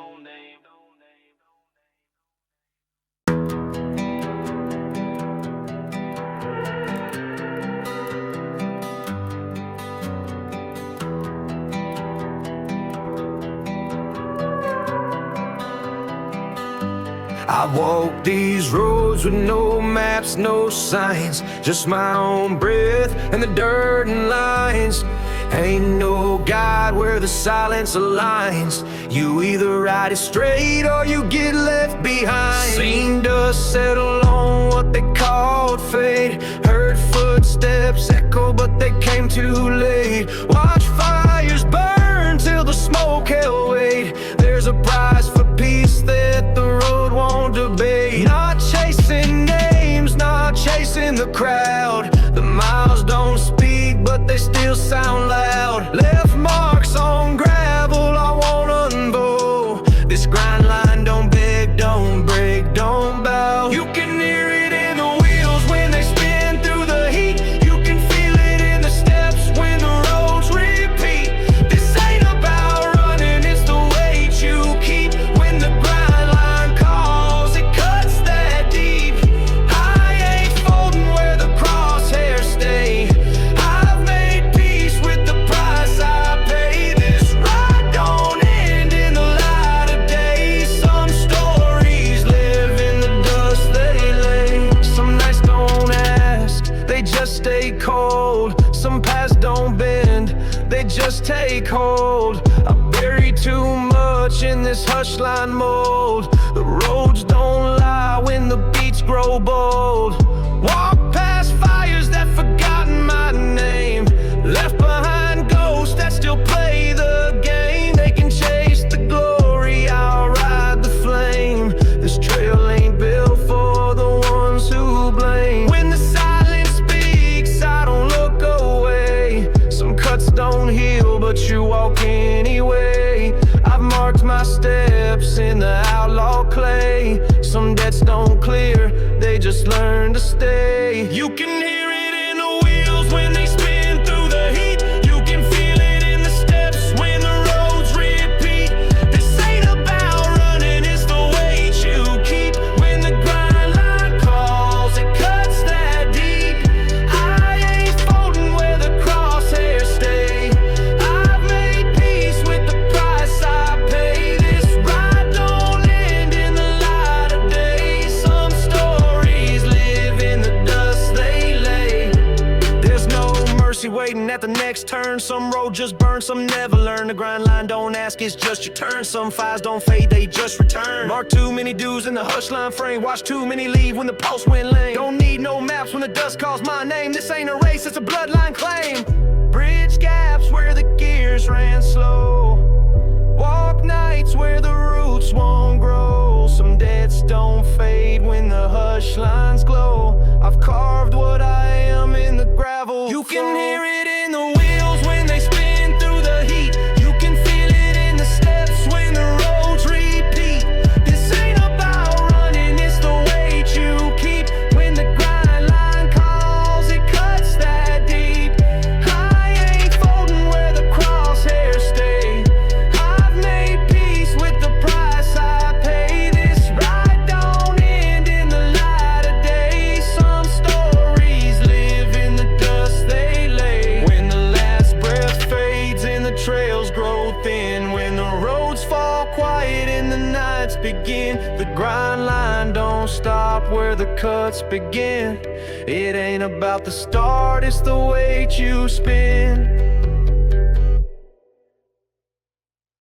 I walk these roads with no maps, no signs, just my own breath and the dirt and lines. Ain't no guide where the silence aligns. You either ride it straight or you get left behind. Seen dust settle on what they called fate. Heard footsteps echo but they came too late. Watch fire okay, wait. There's a price for peace that the road won't debate. Not chasing names, not chasing the crowd. The miles don't speak, but they still sound loud. Left marks on gravel, I won't unbow. This grind line don't beg, don't break, don't bow. You can hear it in the wheels when they spin through the heat. You can feel it in the steps when the roads repeat. This ain't about running, it's the weight you keep. When the grind line calls, it cuts that deep. I ain't folding where the crosshairs stay. I've made peace with the price I pay. This ride don't end in the light of day. Some stories live in the dust they lay. Some nights don't ask, they just stay cold. Some paths don't bend, they just take hold. I bury too much in this hush line mold. The roads don't lie when the beats grow bold. Walk past fires that forgotten my name. Left behind ghosts that still play the game. They can chase the glory, I'll ride the flame. This trail ain't built for the ones who blame. When the silence speaks, I don't look away. Some cuts don't heal, but you walk anyway. I've marked my steps in the outlaw clay. Some debts don't clear, they just learn to stay. You can hear it in the wheels when they spin through the heat. You can feel it in the steps when the roads repeat. This ain't about running, it's the weight you keep. When the grind line calls, it cuts that deep. I ain't folding where the crosshairs stay. I've made peace with the price I pay. This ride don't end in the light of day. Some stories live in the dust they lay. There's no mercy waiting at the next turn. Some road just burn, some never learn. The grind line don't ask, it's just your turn. Some fires don't fade, they just return. Mark too many dudes in the hush line frame. Watch too many leave when the post went lame. Don't need no maps when the dust calls my name. This ain't a race, it's a bloodline claim. Bridge gaps where the gears ran slow. Walk nights where the roots won't grow. Some debts don't fade when the hush lines glow. I've carved what I am in the gravel. You can hear it in the wheels when they spin through the heat. You can feel it in the steps when the roads repeat. This ain't about running, it's the weight you keep. When the grind line calls, it cuts that deep. I ain't folding where the crosshairs stay. I've made peace with the price I pay. This ride don't end in the light of day. Some stories live in the dust they lay. When the last breath fades and the trails grow thin. When the roads fall quiet and the nights begin. The grind line don't stop where the cuts begin. It ain't about the start, it's the weight you spin.